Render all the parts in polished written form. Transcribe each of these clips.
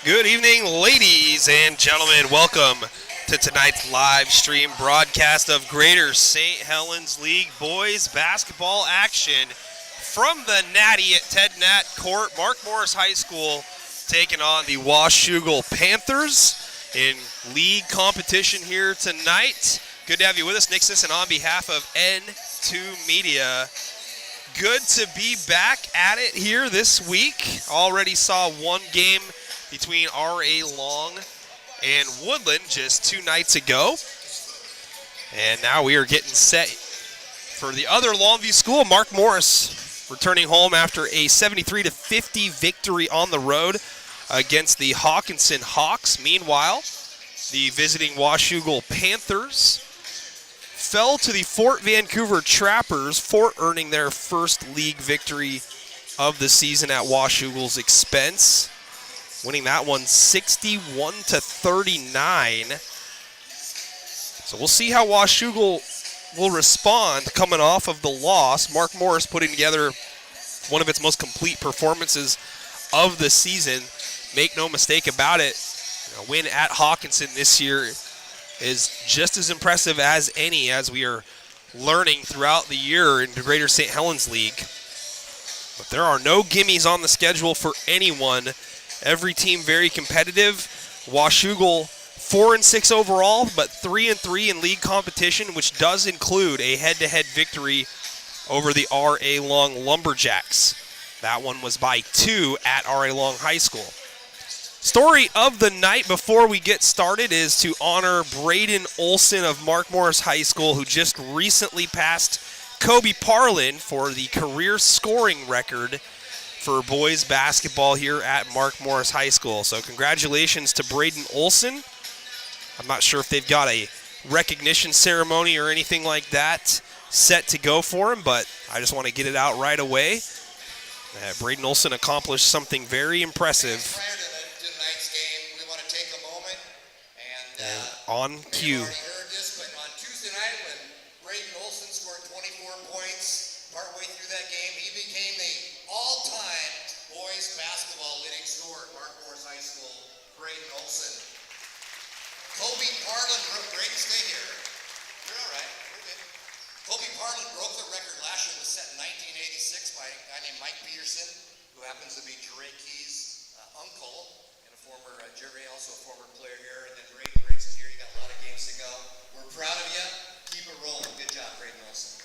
Good evening, ladies and gentlemen. Welcome to tonight's live stream broadcast of Greater St. Helens League boys basketball action from the Natty at Ted Nat Court. Mark Morris High School taking on the Washougal Panthers in league competition here tonight. Good to have you with us, Nick Sisson, on behalf of N2 Media. Good to be back at it here this week. Already saw one game between R.A. Long and Woodland just 2 nights ago. And now we are getting set for the other Longview school. Mark Morris returning home after a 73-50 victory on the road against the Hawkinson Hawks. Meanwhile, the visiting Washougal Panthers fell to the Fort Vancouver Trappers, Fort earning their first league victory of the season at Washougal's expense, winning that one 61-39. So we'll see how Washougal will respond coming off of the loss. Mark Morris putting together one of its most complete performances of the season. Make no mistake about it, a win at Hawkinson this year is just as impressive as any, as we are learning throughout the year in the Greater St. Helens League. But there are no gimmies on the schedule for anyone. Every team very competitive. Washougal 4-6 overall, but 3-3 in league competition, which does include a head-to-head victory over the R.A. Long Lumberjacks. That one was by 2 at R.A. Long High School. Story of the night before we get started is to honor Braden Olson of Mark Morris High School, who just recently passed Kobe Parlin for the career scoring record for boys basketball here at Mark Morris High School. So congratulations to Braden Olson. I'm not sure if they've got a recognition ceremony or anything like that set to go for him, but I just want to get it out right away. Braden Olson accomplished something very impressive. On cue. Heard this, but on Tuesday night when Braden Olson scored 24 points partway through that game, he became the all-time boys basketball leading scorer at Mark Morris High School. Braden Olson. Kobe Parlin, Braden, stay here. You're all right. We're good. Kobe Parlin broke the record last year. It was set in 1986 by a guy named Mike Peterson, who happens to be Jerry Key's uncle and a former Jerry, also a former player here. And then Braden is here. You got a lot of games to go. We're proud of you. Keep it rolling. Good job, Braden Olson.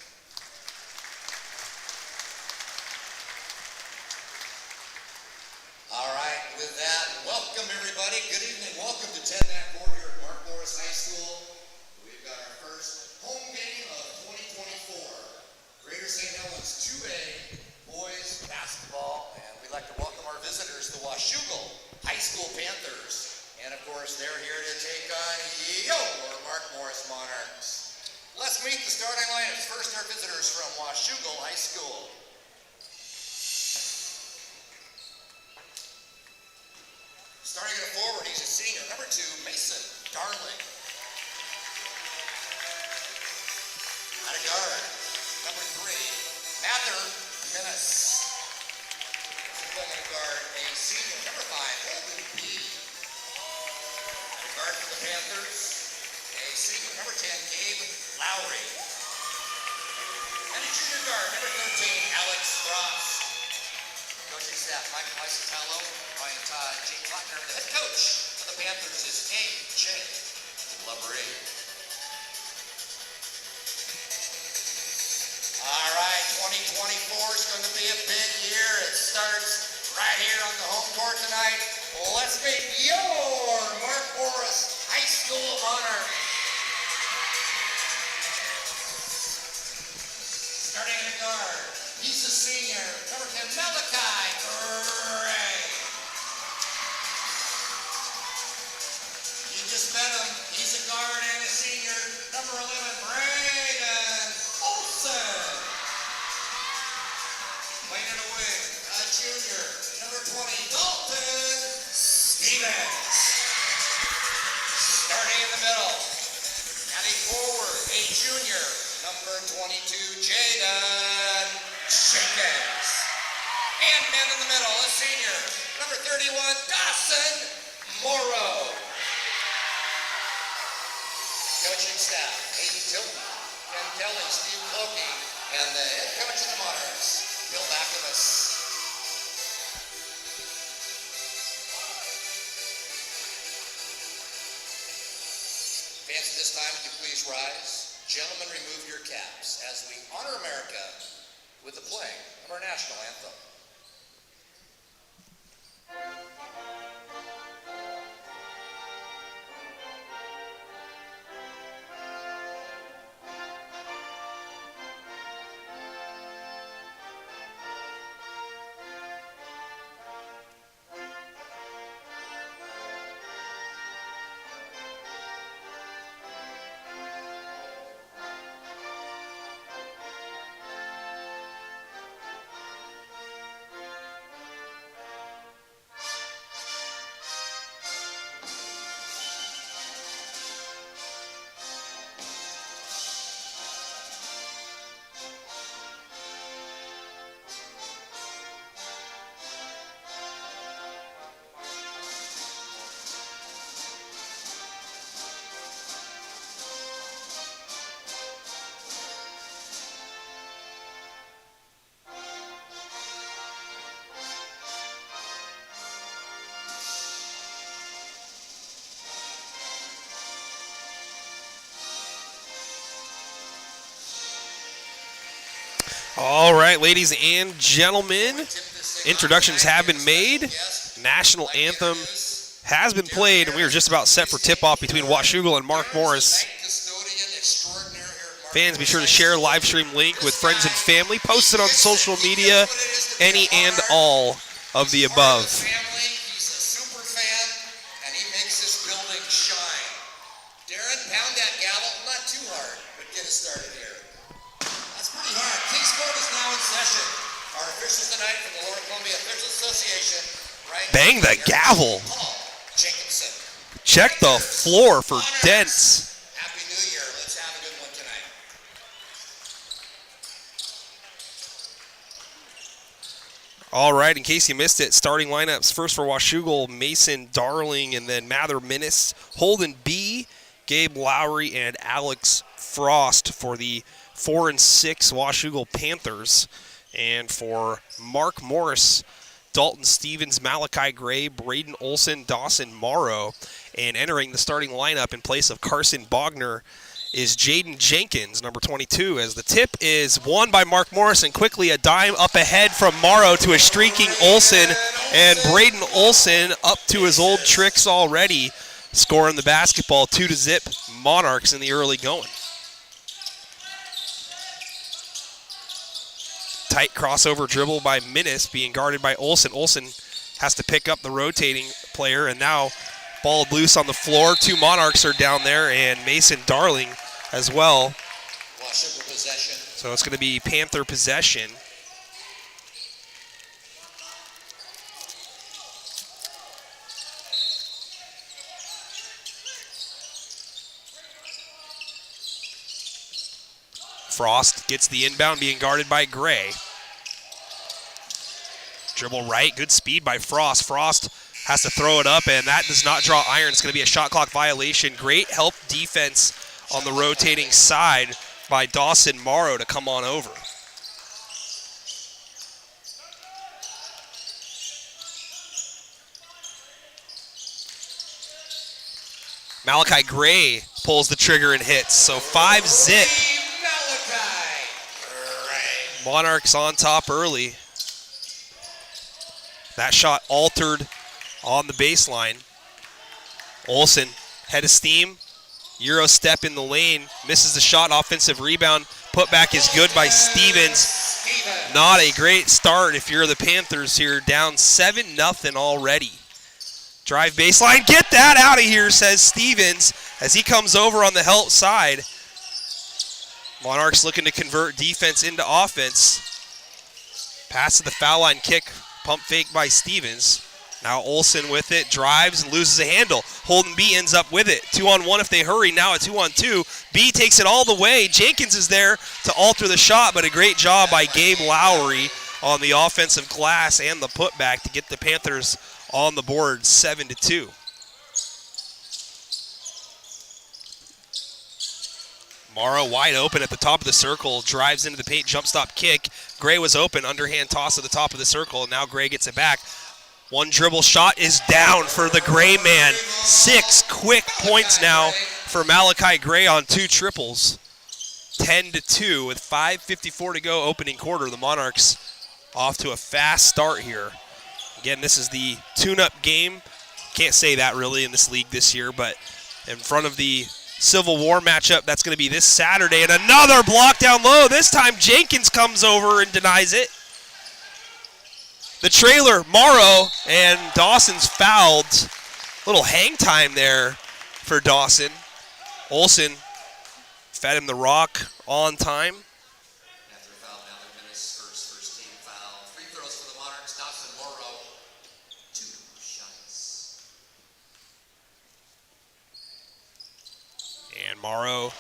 All right, with that, welcome everybody. Good evening. Welcome to Ted Nat Court here at Mark Morris High School. We've got our first home game of 2024. Greater St. Helens 2A boys basketball. And we'd like to welcome our visitors, the Washougal High School Panthers. And of course, they're here to take on your Mark Morris Monarchs. Let's meet the starting lineups. First, our visitors from Washougal High School. Starting at a forward, he's a senior. Number 2, Mason Darling. At a guard, number 3, Mather Menace. Playing at a guard, a senior. Number 5, Holden B. Guard for the Panthers, a senior, number 10, Gabe Lowry. And a junior guard, number 13, Alex Frost. Coaching staff, Mike Lysatello, Ryan Todd, Jake Klockner. The head coach of the Panthers is A.J. Labrie. All right, 2024 is going to be a big year. It starts right here on the home court tonight. Let's meet your Mark Morris High School Monarchs. Starting in the guard, he's a senior, number 10, Malachi Gray. You just met him, he's a guard and a senior, number 11, Braden Olson. Playing in the wing, a junior, number 20, Dalton Stevens. Starting in the middle, heading forward, a junior, number 22, Jaden Jenkins. And men in the middle, a senior, number 31, Dawson Morrow. Coaching staff, Hayden Tilton, Ken Kelly, Steve Clokey, and the head coach of the Monarchs, Bill Backus. Fans, at this time, would you please rise? Gentlemen, remove your caps as we honor America with the playing of our national anthem. All right, ladies and gentlemen, introductions have been made. National anthem has been played, and we are just about set for tip-off between Washougal and Mark Morris. Fans, be sure to share live stream link with friends and family. Post it on social media, any and all of the above. He's a super fan, and he makes this building shine. Darren, pound that gavel. Not too hard, but get us started here. That's pretty hard. King's Court is now in session. Our officials tonight from the Lower Columbia Officials Association. Right. Bang the gavel. Paul Jacobson. Check the floor for dents. Happy New Year. Let's have a good one tonight. All right, in case you missed it, starting lineups first for Washougal, Mason Darling, and then Mather Minnis, Holden B, Gabe Lowry, and Alex Frost for the 4 and 6 Washougal Panthers. And for Mark Morris, Dalton Stevens, Malachi Gray, Braden Olson, Dawson Morrow. And entering the starting lineup in place of Carson Bogner is Jaden Jenkins, number 22, as the tip is won by Mark Morris, and quickly a dime up ahead from Morrow to a streaking Olson, and Braden Olson up to his old tricks already, scoring the basketball 2-0 Monarchs in the early going. Tight crossover dribble by Minnis, being guarded by Olson. Olson has to pick up the rotating player, and now ball loose on the floor. Two Monarchs are down there, and Mason Darling as well. Possession. So it's going to be Panther possession. Frost gets the inbound, being guarded by Gray. Dribble right, good speed by Frost. Frost has to throw it up, and that does not draw iron. It's going to be a shot clock violation. Great help defense on the rotating side by Dawson Morrow to come on over. Malachi Gray pulls the trigger and hits, so 5-0. Monarchs on top early. That shot altered on the baseline. Olson, head of steam. Euro step in the lane. Misses the shot. Offensive rebound. Putback is good by Stevens. Not a great start if you're the Panthers here. Down 7-0 already. Drive baseline. Get that out of here, says Stevens as he comes over on the help side. Monarchs looking to convert defense into offense. Pass to the foul line kick. Pump fake by Stevens. Now Olson with it. Drives and loses a handle. Holden B ends up with it. 2-on-1 if they hurry. Now a 2-on-2. B takes it all the way. Jenkins is there to alter the shot, but a great job by Gabe Lowry on the offensive glass and the putback to get the Panthers on the board 7-2. Morrow wide open at the top of the circle, drives into the paint, jump stop kick. Gray was open, underhand toss at the top of the circle, and now Gray gets it back. One dribble shot is down for the Gray man. 6 quick points now for Malachi Gray on 2 triples. 10-2 with 5:54 to go opening quarter. The Monarchs off to a fast start here. Again, this is the tune-up game. Can't say that really in this league this year, but in front of the Civil War matchup, that's going to be this Saturday. And another block down low. This time Jenkins comes over and denies it. The trailer, Morrow, and Dawson's fouled. Little hang time there for Dawson. Olsen fed him the rock on time. After a foul, now they're first team foul. Free throws for the Monarchs. Dawson, Morrow, 2 shots. And Morrow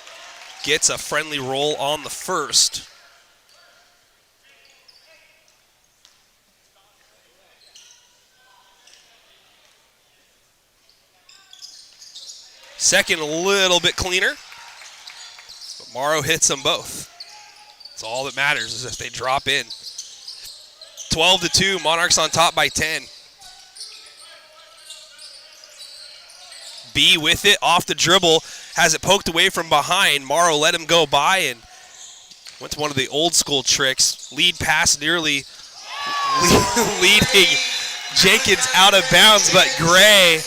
gets a friendly roll on the first. Second, a little bit cleaner. But Morrow hits them both. That's all that matters is if they drop in. 12-2, Monarchs on top by 10. B with it, off the dribble, has it poked away from behind. Morrow let him go by and went to one of the old school tricks. Lead pass nearly leading Jenkins out of bounds, but Gray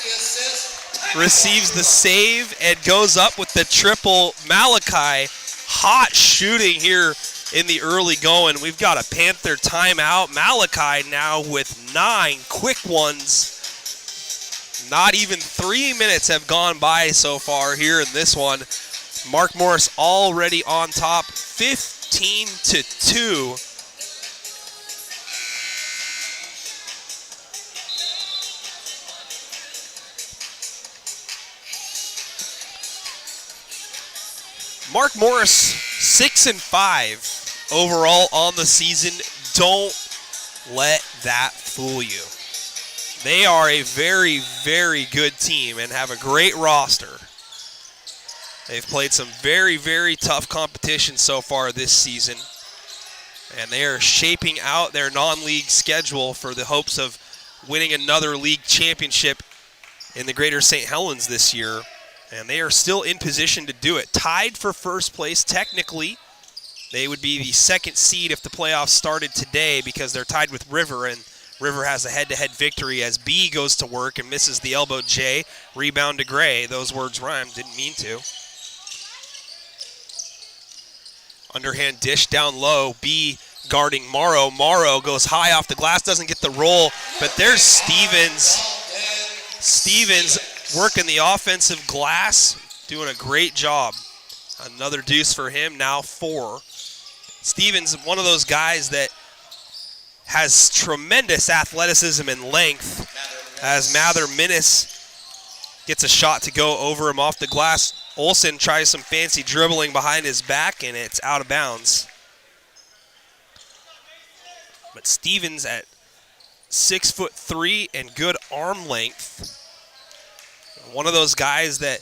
receives the save and goes up with the triple. Malachi, hot shooting here in the early going. We've got a Panther timeout. Malachi now with 9 quick ones. Not even 3 minutes have gone by so far here in this one. Mark Morris already on top, 15-2. Mark Morris, 6-5 overall on the season. Don't let that fool you. They are a very, very good team and have a great roster. They've played some very, very tough competition so far this season. And they are shaping out their non-league schedule for the hopes of winning another league championship in the Greater St. Helens this year. And they are still in position to do it. Tied for first place, technically. They would be the second seed if the playoffs started today because they're tied with River, and River has a head-to-head victory as B goes to work and misses the elbow J. Rebound to Gray. Those words rhymed, didn't mean to. Underhand dish down low. B guarding Morrow. Morrow goes high off the glass, doesn't get the roll, but there's Stevens. Stevens working the offensive glass, doing a great job. Another deuce for him, now 4. Stevens, one of those guys that has tremendous athleticism and length, as Mather Minnis gets a shot to go over him off the glass. Olsen tries some fancy dribbling behind his back, and it's out of bounds. But Stevens at 6'3" and good arm length. One of those guys that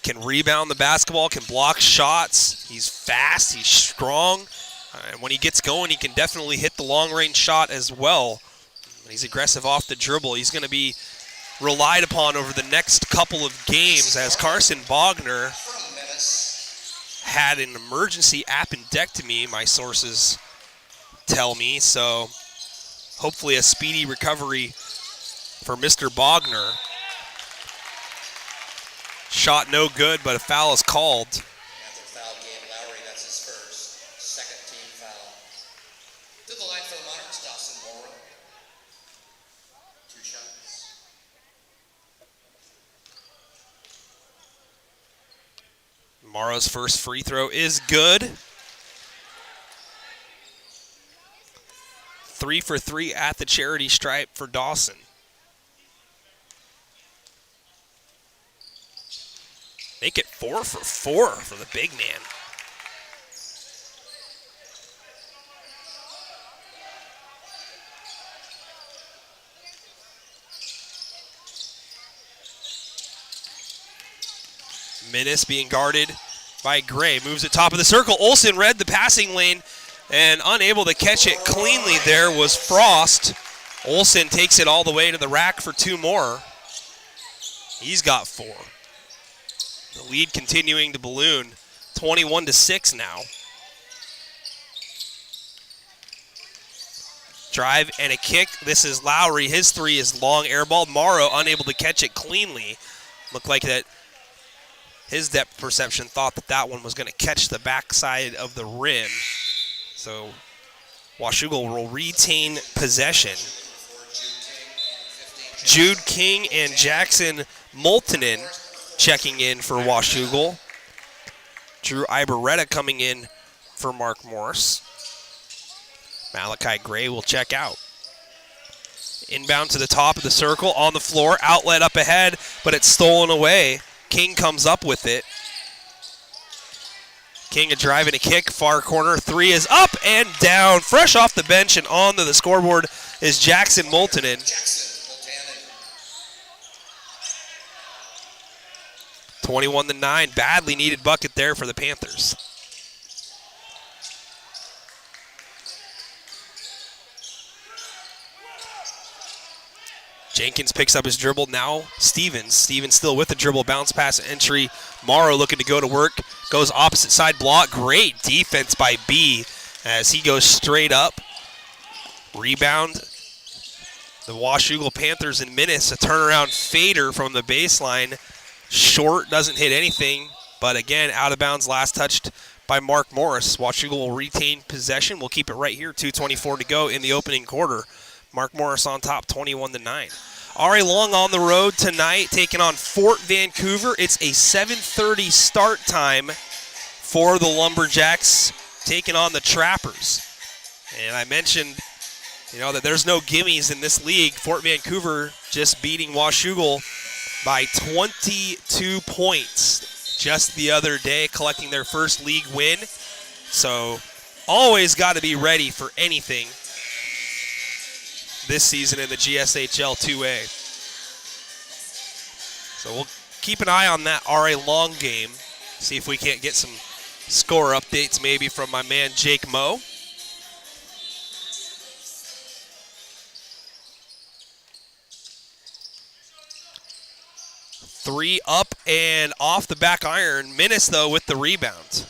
can rebound the basketball, can block shots. He's fast, he's strong. And when he gets going, he can definitely hit the long-range shot as well. He's aggressive off the dribble. He's going to be relied upon over the next couple of games as Carson Bogner had an emergency appendectomy, my sources tell me. So hopefully a speedy recovery for Mr. Bogner. Shot no good, but a foul is called. After foul game, Lowry, that's his first. Second team foul. To the line for the Monarchs, Dawson Morrow. 2 shots. Morrow's first free throw is good. 3 for 3 at the charity stripe for Dawson. Make it 4 for 4 for the big man. Minnis being guarded by Gray. Moves it top of the circle. Olsen read the passing lane and unable to catch it cleanly there was Frost. Olsen takes it all the way to the rack for 2 more. He's got 4. The lead continuing to balloon, 21-6 now. Drive and a kick. This is Lowry. His 3 is long air ball. Morrow unable to catch it cleanly. Looked like that his depth perception thought that one was going to catch the backside of the rim. So Washougal will retain possession. Jude King and Jackson Moltenen checking in for Washougal. Drew Iberetta coming in for Mark Morris. Malachi Gray will check out. Inbound to the top of the circle, on the floor, outlet up ahead, but it's stolen away. King comes up with it. King a drive and a kick, far corner, 3 is up and down. Fresh off the bench and onto the scoreboard is Jackson Moltenen. 21-9, badly needed bucket there for the Panthers. Jenkins picks up his dribble. Now Stevens. Stevens still with the dribble. Bounce pass entry. Morrow looking to go to work. Goes opposite side block. Great defense by B as he goes straight up. Rebound. The Washougal Panthers in minutes. A turnaround fader from the baseline. Short, doesn't hit anything. But again, out of bounds. Last touched by Mark Morris. Washougal will retain possession. We'll keep it right here. 2:24 to go in the opening quarter. Mark Morris on top, 21-9. R.A. Long on the road tonight, taking on Fort Vancouver. It's a 7:30 start time for the Lumberjacks, taking on the Trappers. And I mentioned, that there's no gimmies in this league. Fort Vancouver just beating Washougal by 22 points just the other day, collecting their first league win. So always got to be ready for anything this season in the GSHL 2A. So we'll keep an eye on that R.A. Long game, see if we can't get some score updates maybe from my man Jake Moe. Three up and off the back iron. Minnis, though, with the rebound.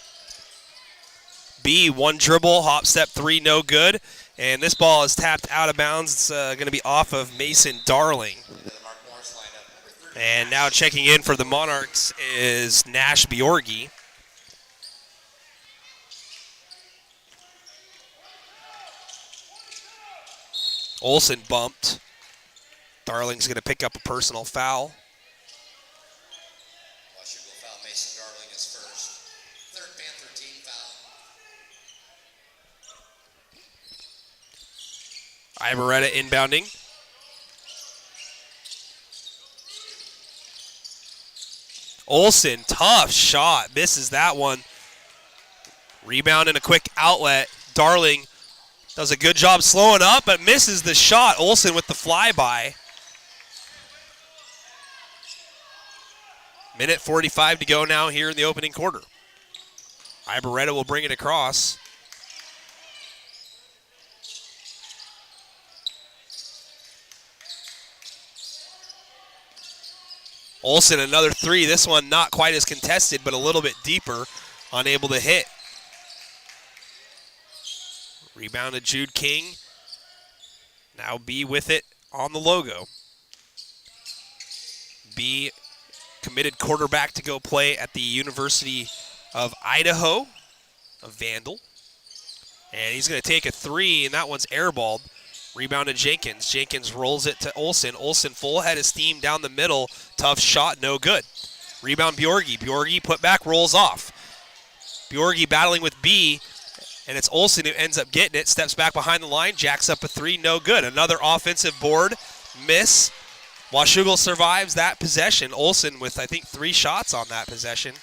B, one dribble, hop step 3, no good. And this ball is tapped out of bounds. It's going to be off of Mason Darling. And now checking in for the Monarchs is Nash Bjorgi. Olsen bumped. Darling's going to pick up a personal foul. Washougal foul. Mason Darling is first. Third Panther team foul. Iberetta inbounding. Olsen, tough shot. Misses that one. Rebound and a quick outlet. Darling does a good job slowing up, but misses the shot. Olsen with the flyby. Minute 45 to go now here in the opening quarter. Iberetta will bring it across. Olsen, another 3. This one not quite as contested, but a little bit deeper. Unable to hit. Rebounded Jude King. Now B with it on the logo. B committed quarterback to go play at the University of Idaho, a Vandal. And he's going to take a 3, and that one's airballed. Rebounded Jenkins. Jenkins rolls it to Olsen. Olsen full head of steam down the middle. Tough shot, no good. Rebound Bjorgi. Bjorgi put back, rolls off. Bjorgi battling with B, and it's Olsen who ends up getting it. Steps back behind the line, jacks up a 3, no good. Another offensive board, miss. Washougal survives that possession. Olsen with, I think, 3 shots on that possession.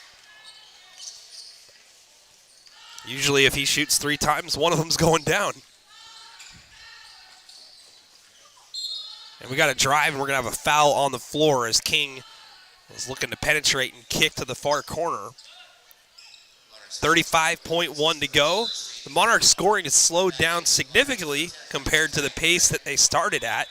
Usually if he shoots 3 times, one of them's going down. And we got a drive, and we're going to have a foul on the floor as King is looking to penetrate and kick to the far corner. 35.1 to go. The Monarchs scoring has slowed down significantly compared to the pace that they started at,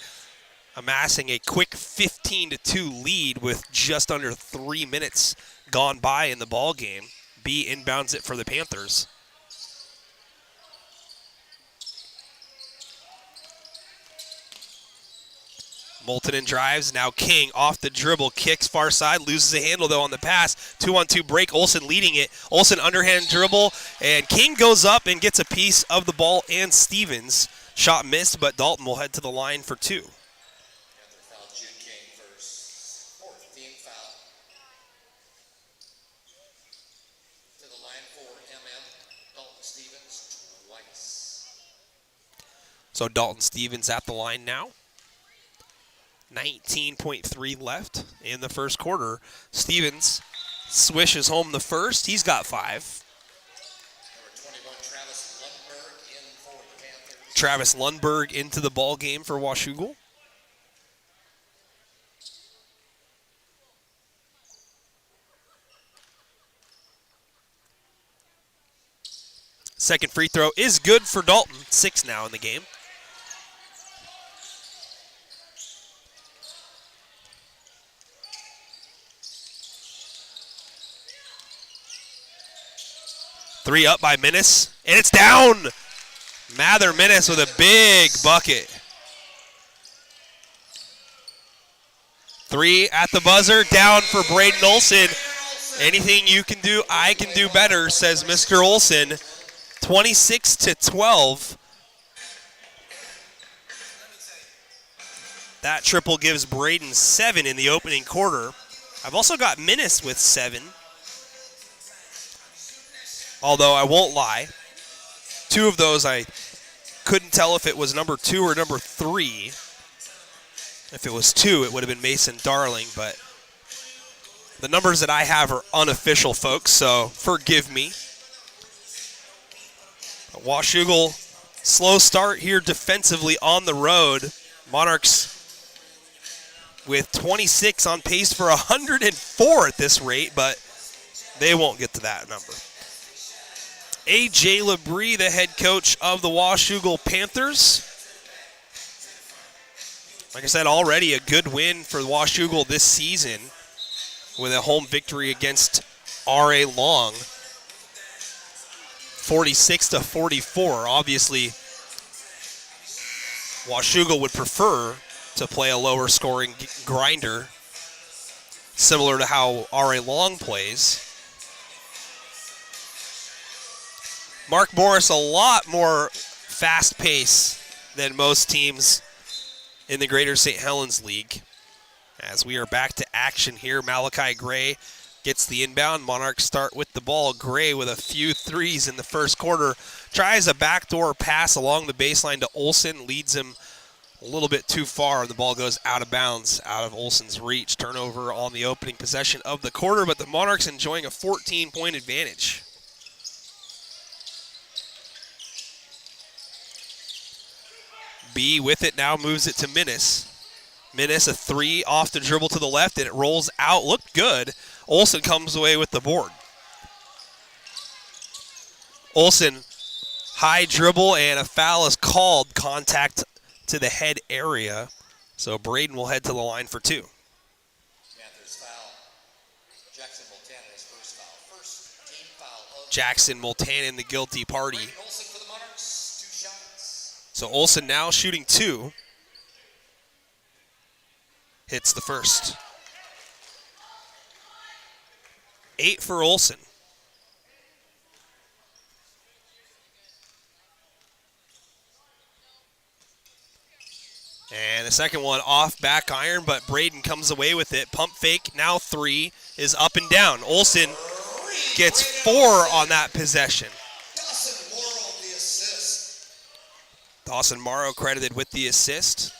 amassing a quick 15-2 lead with just under 3 minutes gone by in the ball game. B inbounds it for the Panthers. Multanen drives, now King off the dribble, kicks far side, loses a handle though on the pass. 2-on-2 break, Olsen leading it. Olsen underhand dribble, and King goes up and gets a piece of the ball and Stevens. Shot missed, but Dalton will head to the line for two. Panther foul, Jude King first. Fourth team foul. To the line for Dalton Stevens twice. So Dalton Stevens at the line now. 19.3 left in the first quarter. Stevens swishes home the first. He's got 5. Number 21, Travis Lundberg in for the Panthers. Travis Lundberg into the ball game for Washougal. Second free throw is good for Dalton. 6 now in the game. Three up by Minnis, and it's down. Mather Minnis with a big bucket. 3 at the buzzer, down for Braden Olsen. Anything you can do, I can do better, says Mr. Olsen. 26-12. That triple gives Braden 7 in the opening quarter. I've also got Minnis with 7. Although I won't lie, 2 of those I couldn't tell if it was number 2 or number 3. If it was 2, it would have been Mason Darling, but the numbers that I have are unofficial, folks, so forgive me. Washougal, slow start here defensively on the road. Monarchs with 26 on pace for 104 at this rate, but they won't get to that number. A.J. Labrie, the head coach of the Washougal Panthers. Like I said, already a good win for Washougal this season with a home victory against R.A. Long. 46-44. Obviously, Washougal would prefer to play a lower scoring grinder, similar to how R.A. Long plays. Mark Morris, a lot more fast pace than most teams in the Greater St. Helens League. As we are back to action here, Malachi Gray gets the inbound. Monarchs start with the ball. Gray with a few threes in the first quarter. Tries a backdoor pass along the baseline to Olsen. Leads him a little bit too far. The ball goes out of bounds, out of Olsen's reach. Turnover on the opening possession of the quarter, but the Monarchs enjoying a 14-point advantage. B with it now, moves it to Minnis. Minnis, a 3 off the dribble to the left, and it rolls out. Looked good. Olsen comes away with the board. Olsen, high dribble, and a foul is called. Contact to the head area. So Braden will head to the line for 2. Panthers foul. Jackson Multanen, his first foul. First team foul of Jackson Multanen, the guilty party. Braden Olsen for the Monarchs. 2 shots. So Olsen now shooting 2. Hits the first. 8 for Olsen. And the second one off back iron, but Braden comes away with it. Pump fake, now 3 is up and down. Olsen gets 4 on that possession. Dawson Morrow the assist. Dawson Morrow credited with the assist.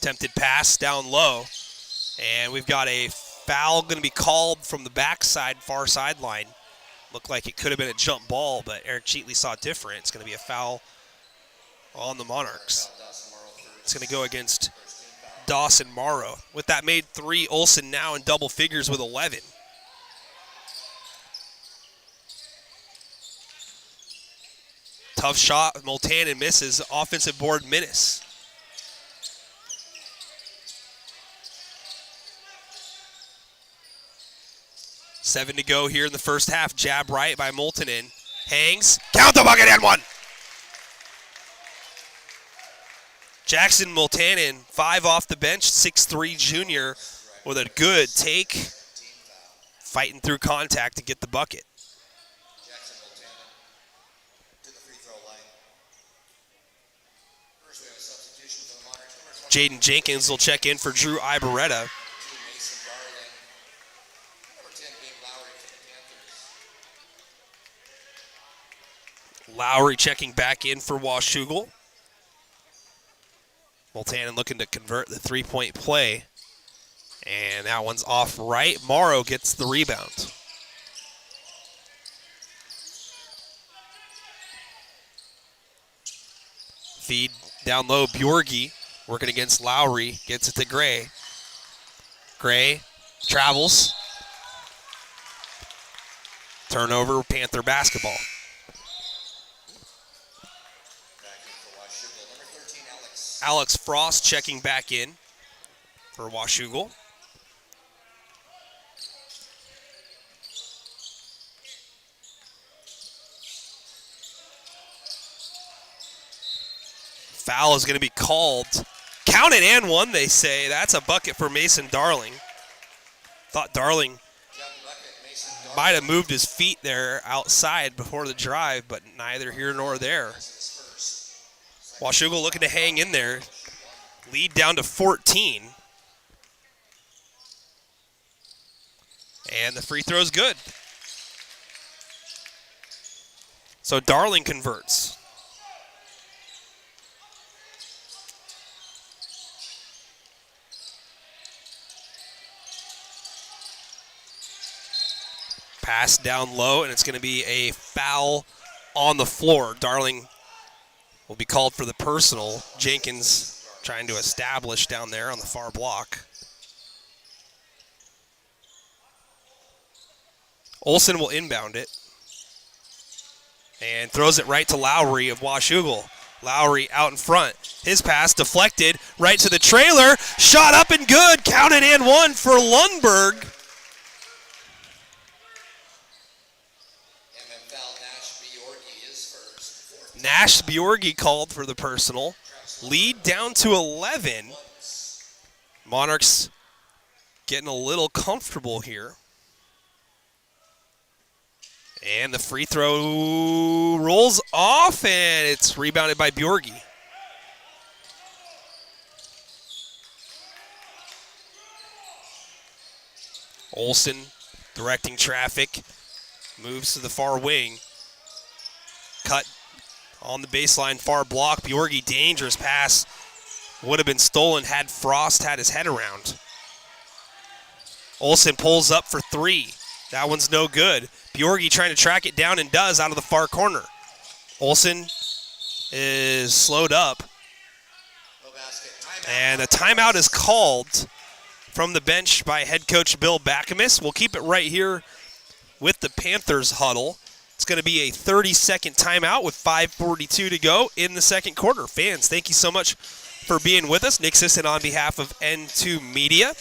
Attempted pass down low. And we've got a foul going to be called from the backside, far sideline. Looked like it could have been a jump ball, but Eric Cheatley saw different. It's going to be a foul on the Monarchs. It's going to go against Dawson Morrow. With that made 3, Olsen now in double figures with 11. Tough shot. Multanen misses. Offensive board, Minnis. Seven to go here in the first half. Jab right by Multanen. Hangs. Count the bucket and one. Jackson Multanen, 5 off the bench, 6'3" junior with a good take. Fighting through contact to get the bucket. Jackson Multanen to the free throw line. First we have a substitution for the Monarchs. Jaden Jenkins will check in for Drew Ibarreta. Mason Darling. Number 10, Gabe Lowry for the Panthers. Lowry checking back in for Washougal. Multanen looking to convert the three-point play. And that one's off right. Morrow gets the rebound. Feed down low. Bjorgi working against Lowry. Gets it to Gray. Gray travels. Turnover, Panther basketball. Alex Frost checking back in for Washougal. Foul is going to be called. Count it and one, they say. That's a bucket for Mason Darling. Thought Darling might have moved his feet there outside before the drive, but neither here nor there. Washougal looking to hang in there. Lead down to 14. And the free throw's good. So Darling converts. Pass down low, and it's going to be a foul on the floor. Darling will be called for the personal. Jenkins trying to establish down there on the far block. Olsen will inbound it. And throws it right to Lowry of Washougal. Lowry out in front. His pass deflected right to the trailer. Shot up and good. Counted and one for Lundberg. Nash Bjorgi called for the personal. Lead down to 11. Monarchs getting a little comfortable here. And the free throw rolls off, and it's rebounded by Bjorgi. Olsen directing traffic. Moves to the far wing. Cut on the baseline, far block. Bjorgi, dangerous pass. Would have been stolen had Frost had his head around. Olsen pulls up for three. That one's no good. Bjorgi trying to track it down and does out of the far corner. Olsen is slowed up. And a timeout is called from the bench by head coach Bill Backamus. We'll keep it right here with the Panthers huddle. It's going to be a 30-second timeout with 5:42 to go in the second quarter. Fans, thank you so much for being with us. Nick Sisson on behalf of N2 Media.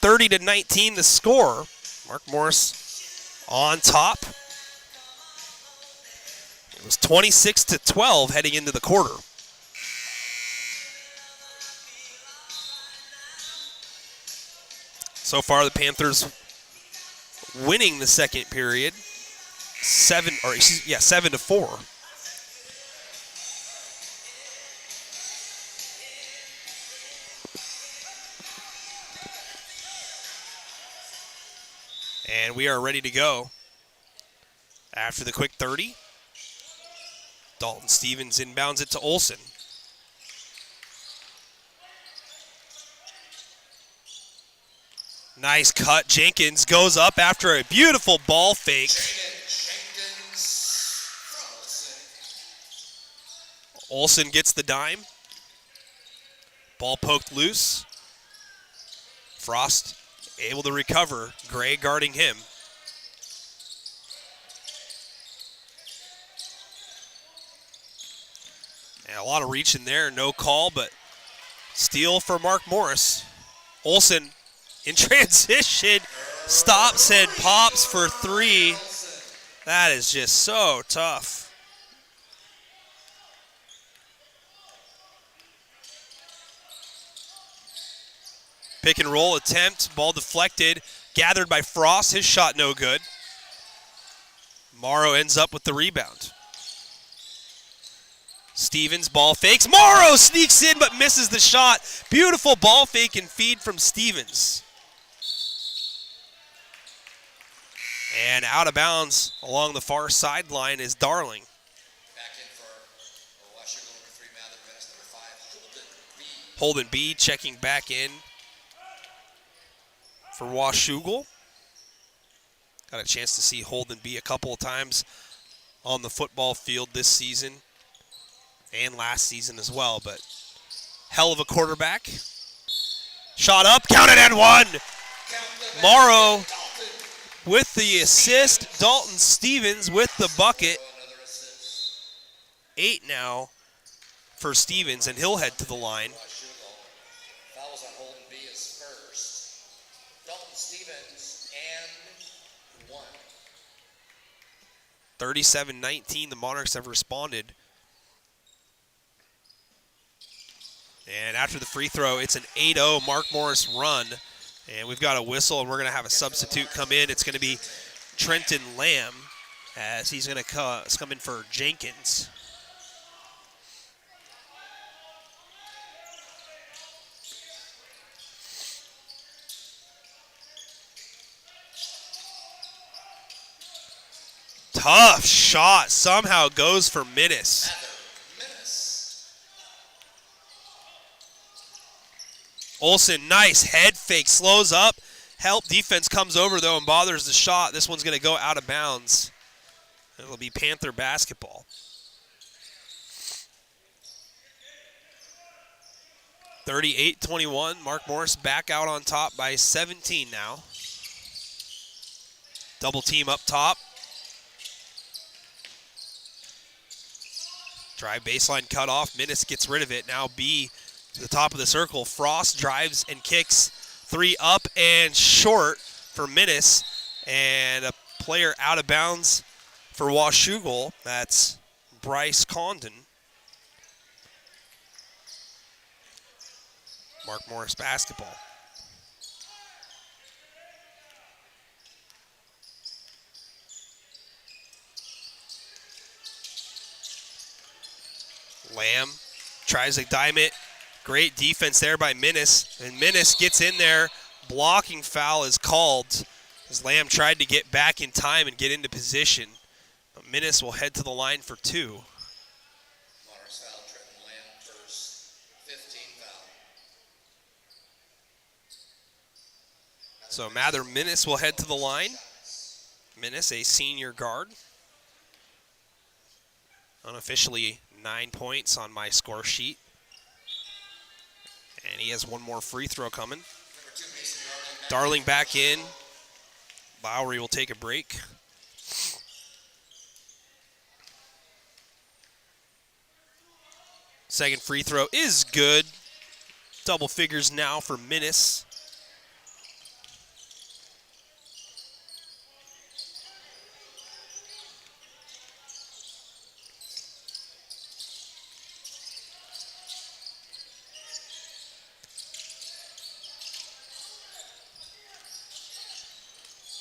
30-19 the score. Mark Morris on top. It was 26-12 heading into the quarter. So far, the Panthers winning the second period. 7-4. And we are ready to go. After the quick 30, Dalton Stevens inbounds it to Olsen. Nice cut. Jenkins goes up after a beautiful ball fake. Olsen gets the dime. Ball poked loose. Frost able to recover. Gray guarding him. And a lot of reach in there, no call, but steal for Mark Morris. Olsen in transition, stops and pops for three. That is just so tough. Pick and roll attempt, ball deflected, gathered by Frost. His shot no good. Morrow ends up with the rebound. Stevens, ball fakes. Morrow sneaks in but misses the shot. Beautiful ball fake and feed from Stevens. And out of bounds along the far sideline is Darling. Back in for Washougal number 3, Mather Menace number 5, Holden B checking back in for Washougal. Got a chance to see Holden B a couple of times on the football field this season and last season as well, but hell of a quarterback. Shot up, counted and one. Morrow with the assist. Dalton Stevens with the bucket. 8 now for Stevens, and he'll head to the line. Fouls on Holden B is first. Dalton Stevens and 1. 37-19, the Monarchs have responded. And after the free throw, it's an 8-0 Mark Morris run. And we've got a whistle, and we're going to have a substitute come in. It's going to be Trenton Lamb, as he's going to come in for Jenkins. Tough shot. Somehow goes for Minnis. Olsen, nice head fake, slows up. Help defense comes over, though, and bothers the shot. This one's going to go out of bounds. It'll be Panther basketball. 38-21. Mark Morris back out on top by 17 now. Double team up top. Drive baseline cut off. Minnis gets rid of it. Now B to the top of the circle. Frost drives and kicks. 3 up and short for Minnis. And a player out of bounds for Washougal. That's Bryce Condon. Mark Morris basketball. Lamb tries to dime it. Great defense there by Minnis. And Minnis gets in there. Blocking foul is called as Lamb tried to get back in time and get into position. But Minnis will head to the line for 2. Monarchs foul, Trenton Lamb first, 15 foul. So Mather Minnis will head to the line. Minnis, a senior guard. Unofficially 9 points on my score sheet. And he has one more free throw coming. Darling back in. Lowry will take a break. Second free throw is good. Double figures now for Minnis.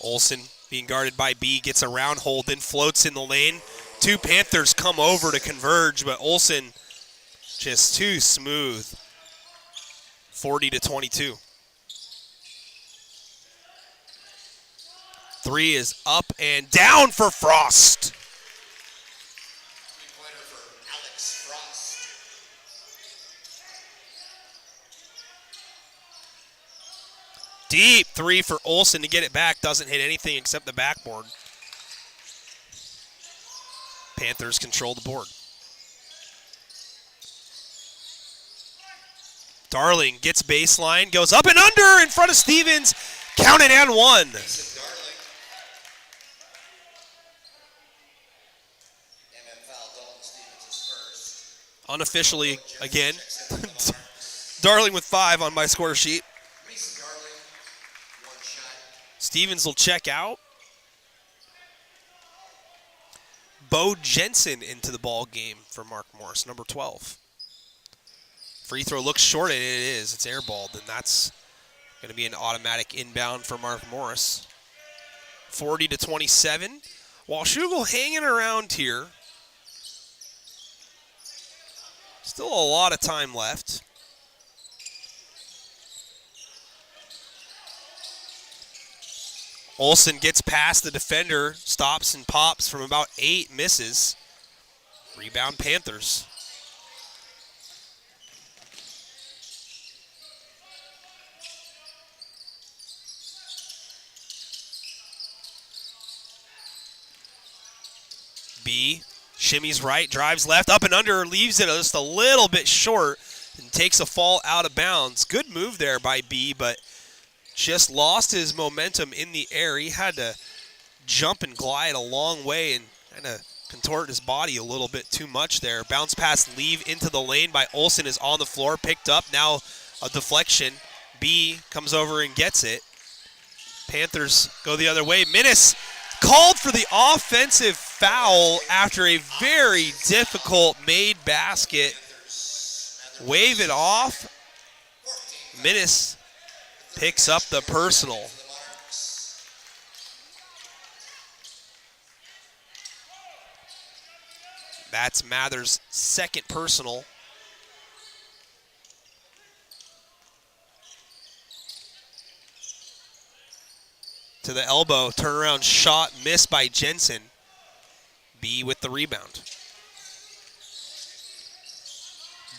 Olsen being guarded by B, gets around Holden, floats in the lane. 2 Panthers come over to converge, but Olsen just too smooth. 40-22. 3 is up and down for Frost. Three-pointer for Alex Frost. Deep 3 for Olsen to get it back. Doesn't hit anything except the backboard. Panthers control the board. Darling gets baseline, goes up and under in front of Stevens. Counted and 1. Darling. MM foul, Dalton Stevens is first. Unofficially, again, Darling with 5 on my score sheet. Mason Darling, 1 shot. Stevens will check out. Bo Jensen into the ball game for Mark Morris, number 12. Free throw looks short, and it is. It's airballed, and that's going to be an automatic inbound for Mark Morris. 40-27. Washougal hanging around here. Still a lot of time left. Olsen gets past the defender, stops and pops from about 8, misses. Rebound Panthers. B shimmies right, drives left, up and under, leaves it just a little bit short and takes a fall out of bounds. Good move there by B, but just lost his momentum in the air. He had to jump and glide a long way and kind of contort his body a little bit too much there. Bounce pass, leave into the lane by Olsen is on the floor, picked up, now a deflection. B comes over and gets it. Panthers go the other way. Minnis called for the offensive foul after a very difficult made basket. Wave it off. Minnis picks up the personal. That's Mather's second personal. To the elbow, turnaround shot missed by Jensen. B with the rebound.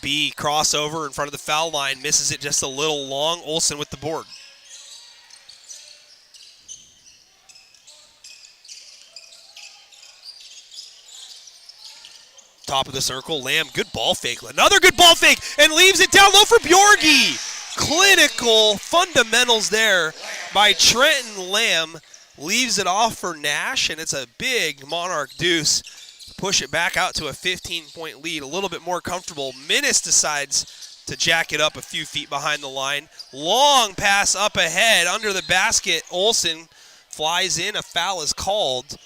B crossover in front of the foul line, misses it just a little long. Olsen with the board. Top of the circle, Lamb, good ball fake. Another good ball fake, and leaves it down low for Bjorgi. Clinical fundamentals there by Trenton Lamb. Leaves it off for Nash, and it's a big Monarch deuce. Push it back out to a 15-point lead, a little bit more comfortable. Minnis decides to jack it up a few feet behind the line. Long pass up ahead, under the basket. Olsen flies in, a foul is called,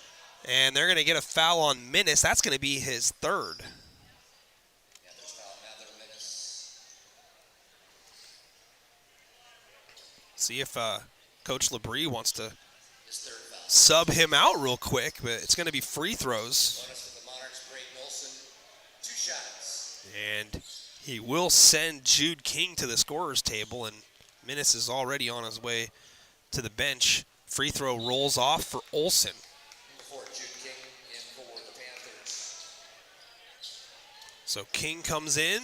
and they're going to get a foul on Minnis. That's going to be his third. Yeah, there's foul Mather, Minnis. See if Coach Labrie wants to His third foul. sub him out real quick, but it's going to be free throws. Bonus for the Monarchs, Brayden Olsen, 2 shots. And he will send Jude King to the scorer's table, and Minnis is already on his way to the bench. Free throw rolls off for Olsen. Before Jude King in for the Panthers. So King comes in.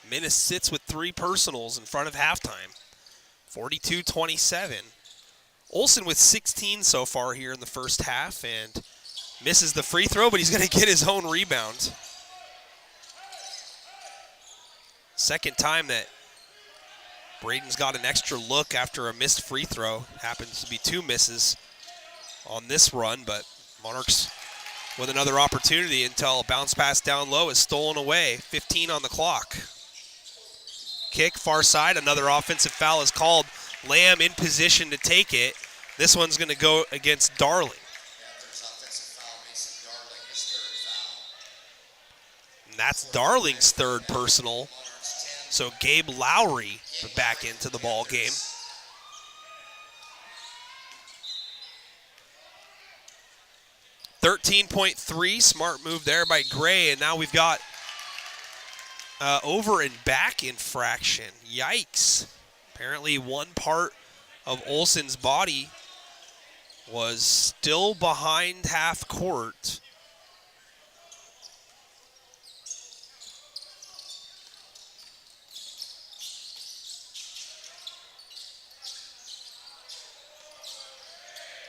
Minnis sits with 3 personals in front of halftime. 42-27. Olsen with 16 so far here in the first half, and misses the free throw, but he's going to get his own rebound. Second time that Braden's got an extra look after a missed free throw. Happens to be 2 misses on this run, but Monarchs with another opportunity until a bounce pass down low is stolen away. 15 on the clock. Kick, far side, another offensive foul is called. Lamb in position to take it. This one's going to go against Darling. Panthers offensive foul, Mason Darling, his third foul. And that's Darling's third personal. Monarchs 10. So Gabe Lowry back into the ball game. .3, smart move there by Gray, and now we've got over and back infraction. Yikes. Apparently one part of Olsen's body was still behind half court.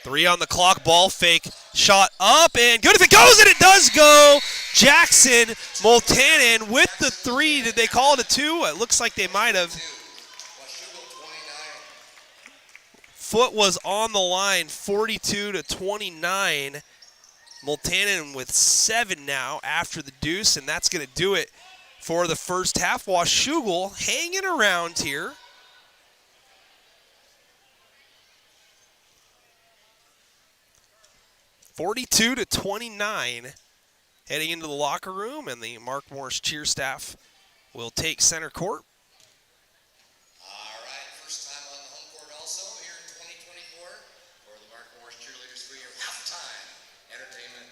Three on the clock, ball fake, shot up, and good if it goes, and it does go. Jackson Multanen with the 3. Did they call it a 2? It looks like they might have. Washougal 29. Foot was on the line, 42-29. Multanen with 7 now after the deuce, and that's going to do it for the first half. Washougal hanging around here. (42-29) heading into the locker room, and the Mark Morris cheer staff will take center court. All right, first time on the home court also here in 2024 for the Mark Morris cheerleaders for your halftime entertainment.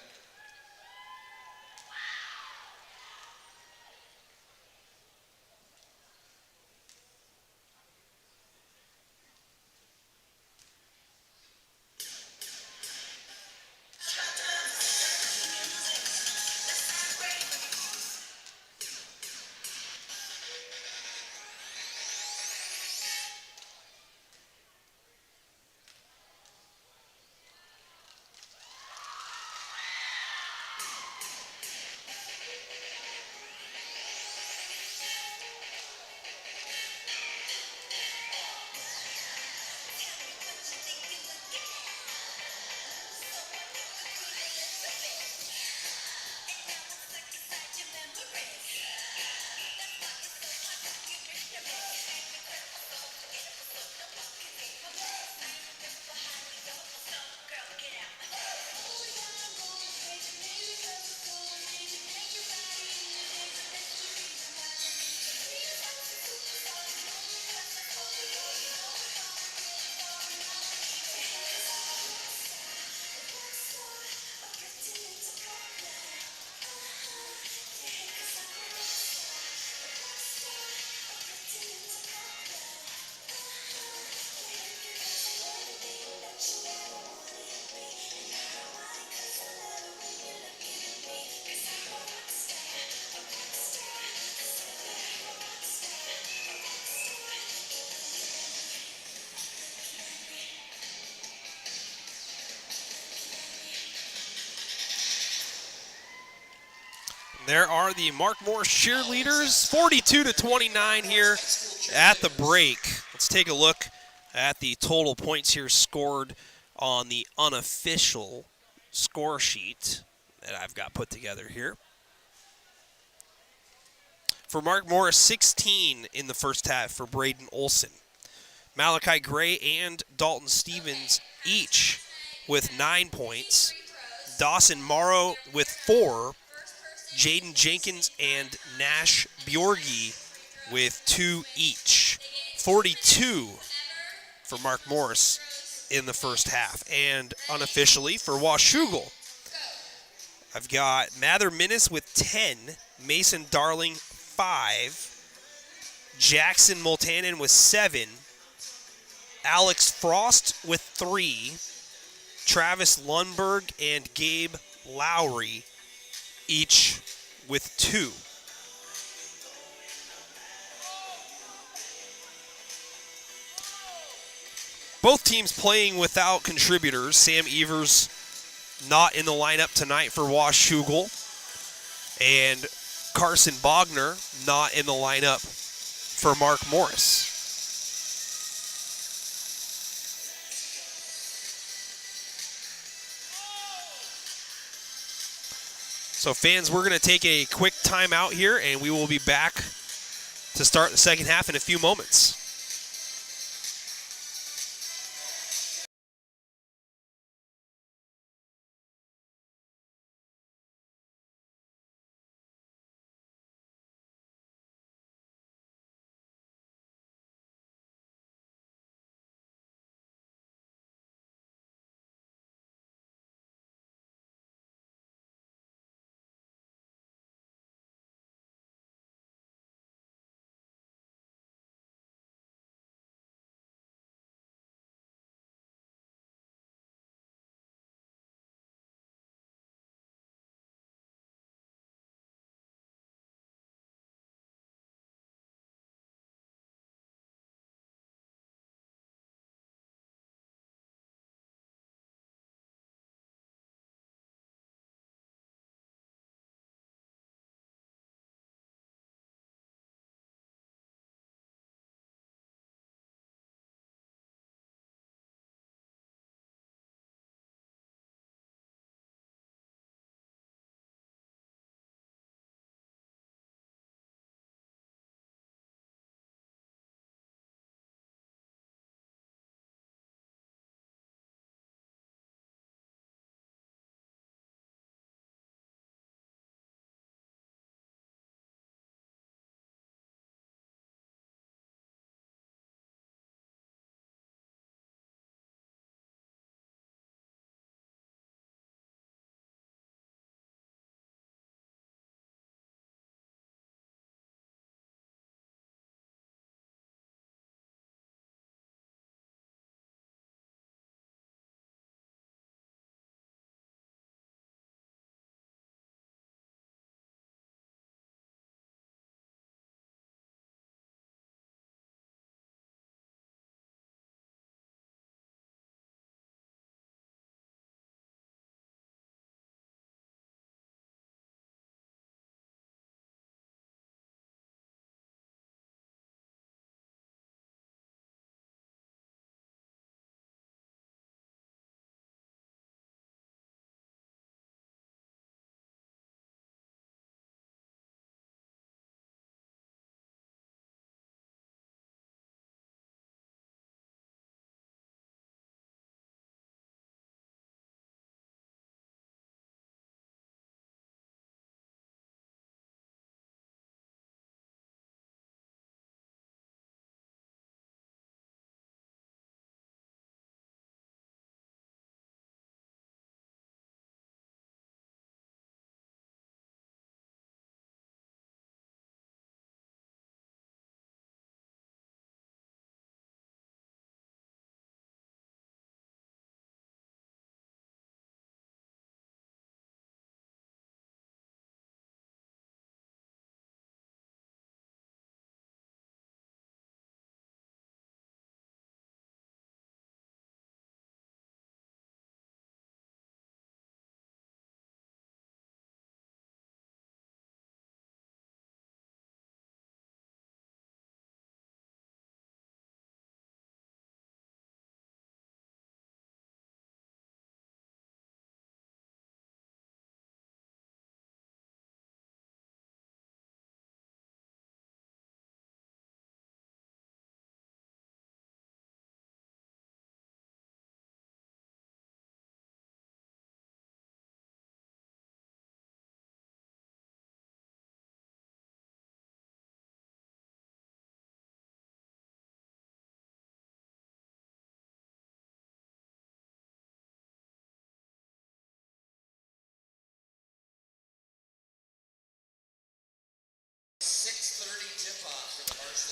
There are the Mark Morris cheerleaders, 42-29 here at the break. Let's take a look at the total points here scored on the unofficial score sheet that I've got put together here. For Mark Morris, 16 in the first half for Braden Olson. Malachi Gray and Dalton Stevens each with 9 points. Dawson Morrow with 4. Jaden Jenkins and Nash Bjorgi with 2 each. 42 for Mark Morris in the first half. And unofficially for Washougal, I've got Mather Minnis with 10, Mason Darling 5, Jackson Multanen with 7, Alex Frost with 3, Travis Lundberg and Gabe Lowry each with 2. Both teams playing without contributors. Sam Evers not in the lineup tonight for Washougal, and Carson Bogner not in the lineup for Mark Morris. So fans, we're going to take a quick timeout here, and we will be back to start the second half in a few moments.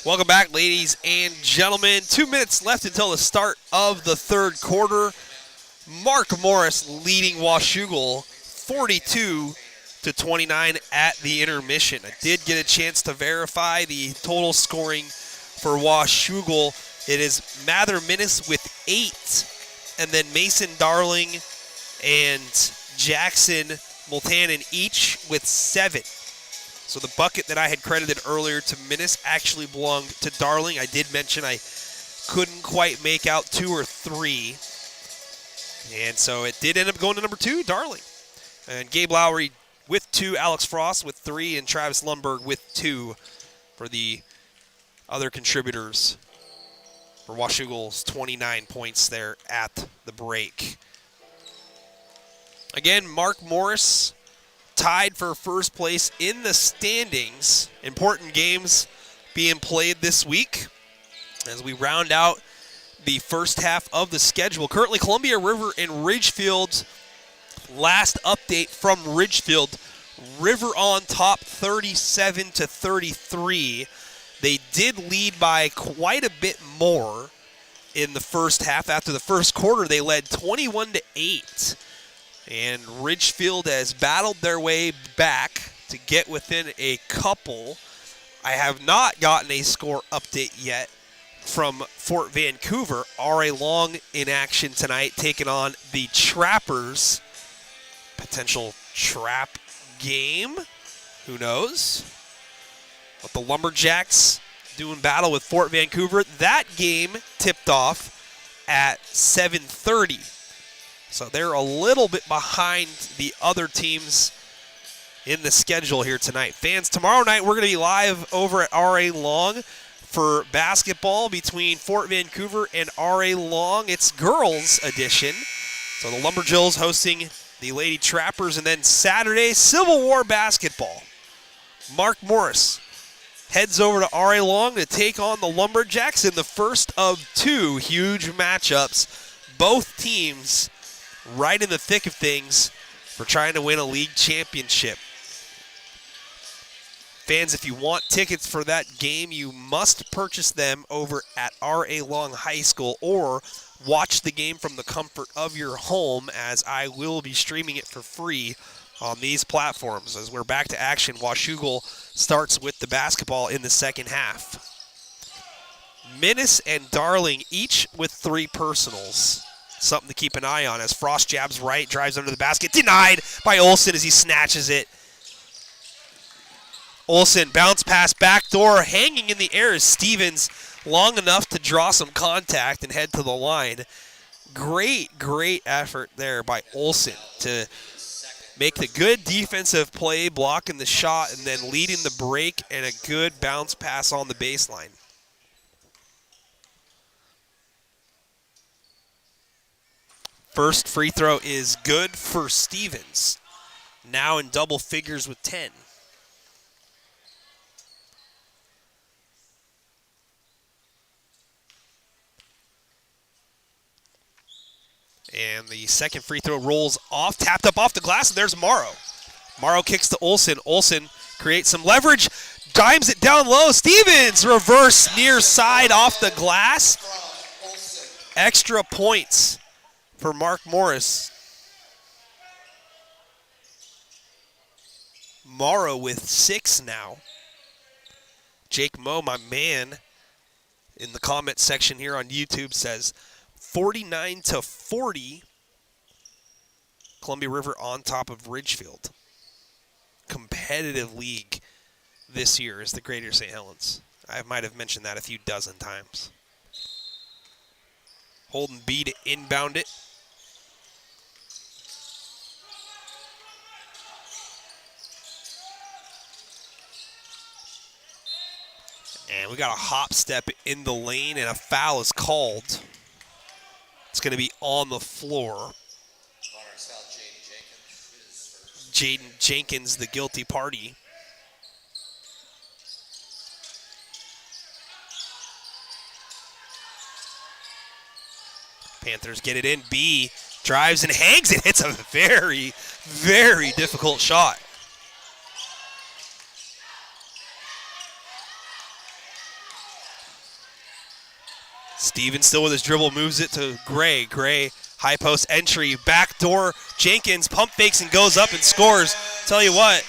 Welcome back, ladies and gentlemen. 2 minutes left until the start of the third quarter. Mark Morris leading Washougal 42-29 at the intermission. I did get a chance to verify the total scoring for Washougal. It is Mather Minnis with 8, and then Mason Darling and Jackson Multanen each with 7. So the bucket that I had credited earlier to Minnis actually belonged to Darling. I did mention I couldn't quite make out 2 or 3. And so it did end up going to number 2, Darling. And Gabe Lowry with 2, Alex Frost with 3, and Travis Lundberg with 2 for the other contributors for Washougal's 29 points there at the break. Again, Mark Morris tied for first place in the standings. Important games being played this week as we round out the first half of the schedule. Currently, Columbia River and Ridgefield. Last update from Ridgefield. River on top 37-33. They did lead by quite a bit more in the first half. After the first quarter, they led 21-8. And Ridgefield has battled their way back to get within a couple. I have not gotten a score update yet from Fort Vancouver. R.A. Long in action tonight, taking on the Trappers. Potential trap game. Who knows? But the Lumberjacks doing battle with Fort Vancouver. That game tipped off at 7:30. So they're a little bit behind the other teams in the schedule here tonight. Fans, tomorrow night we're going to be live over at R.A. Long for basketball between Fort Vancouver and R.A. Long. It's girls edition. So the Lumberjills hosting the Lady Trappers. And then Saturday, Civil War basketball. Mark Morris heads over to R.A. Long to take on the Lumberjacks in the first of 2 huge matchups. Both teams right in the thick of things for trying to win a league championship. Fans, if you want tickets for that game, you must purchase them over at R.A. Long High School or watch the game from the comfort of your home, as I will be streaming it for free on these platforms. As we're back to action, Washougal starts with the basketball in the second half. Minnis and Darling each with 3 personals. Something to keep an eye on as Frost jabs right, drives under the basket. Denied by Olsen as he snatches it. Olsen, bounce pass, backdoor, hanging in the air is Stevens, long enough to draw some contact and head to the line. Great effort there by Olsen to make the good defensive play, blocking the shot, and then leading the break, and a good bounce pass on the baseline. First free throw is good for Stevens. Now in double figures with 10. And the second free throw rolls off, tapped up off the glass, and there's Morrow. Morrow kicks to Olsen. Olsen creates some leverage, dimes it down low. Stevens, reverse near side off the glass. Extra points for Mark Morris. Morrow with 6 now. Jake Moe, my man, in the comment section here on YouTube says 49-40. Columbia River on top of Ridgefield. Competitive league this year is the Greater St. Helens. I might have mentioned that a few dozen times. Holden B to inbound it. And we got a hop step in the lane, and a foul is called. It's going to be on the floor. Jaden Jenkins, the guilty party. Panthers get it in. B drives and hangs it. It's a very, very difficult shot. Stevens still with his dribble, moves it to Gray. Gray, high post entry, backdoor. Jenkins pump fakes and goes up and scores. Tell you what,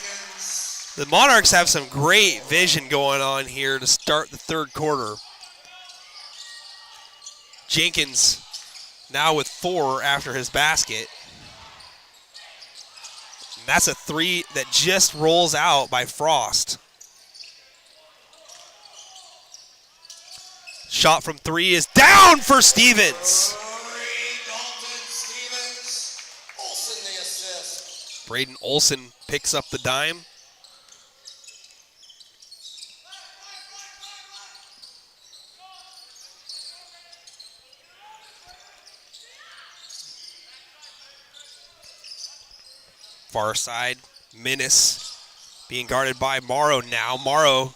the Monarchs have some great vision going on here to start the third quarter. Jenkins now with 4 after his basket. And that's a 3 that just rolls out by Frost. Shot from 3 is down for Stevens. Braden Olson picks up the dime. Far side, Minnis being guarded by Morrow now. Morrow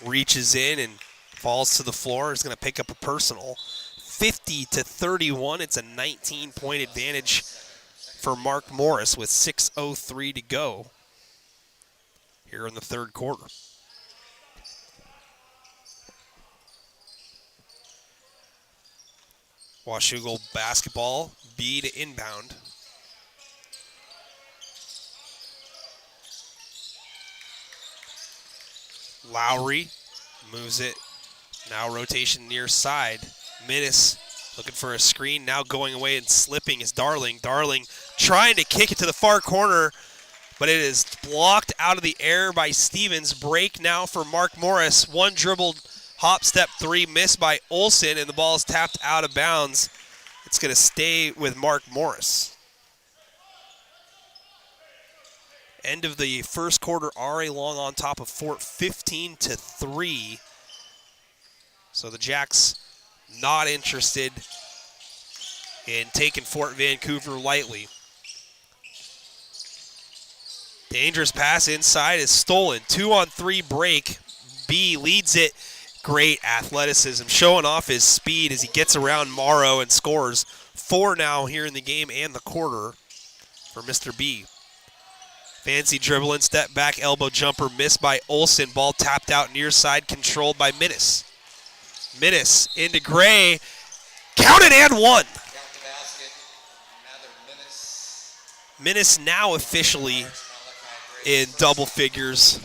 reaches in and falls to the floor. Is going to pick up a personal. 50-31. It's a 19-point advantage for Mark Morris with 6:03 to go here in the third quarter. Washougal basketball, B to inbound. Lowry moves it. Now rotation near side. Minnis looking for a screen. Now going away and slipping is Darling. Darling trying to kick it to the far corner, but it is blocked out of the air by Stevens. Break now for Mark Morris. One dribbled hop step 3 missed by Olson, and the ball is tapped out of bounds. It's going to stay with Mark Morris. End of the first quarter, R.A. Long on top of Fort 15-3. So the Jacks not interested in taking Fort Vancouver lightly. Dangerous pass inside is stolen. 2-on-3 break. B leads it. Great athleticism, showing off his speed as he gets around Morrow and scores. 4 now here in the game and the quarter for Mr. B. Fancy dribbling, step back, elbow jumper missed by Olson. Ball tapped out near side, controlled by Minnis. Minnis into Gray. Counted and one. Minnis now officially in double figures.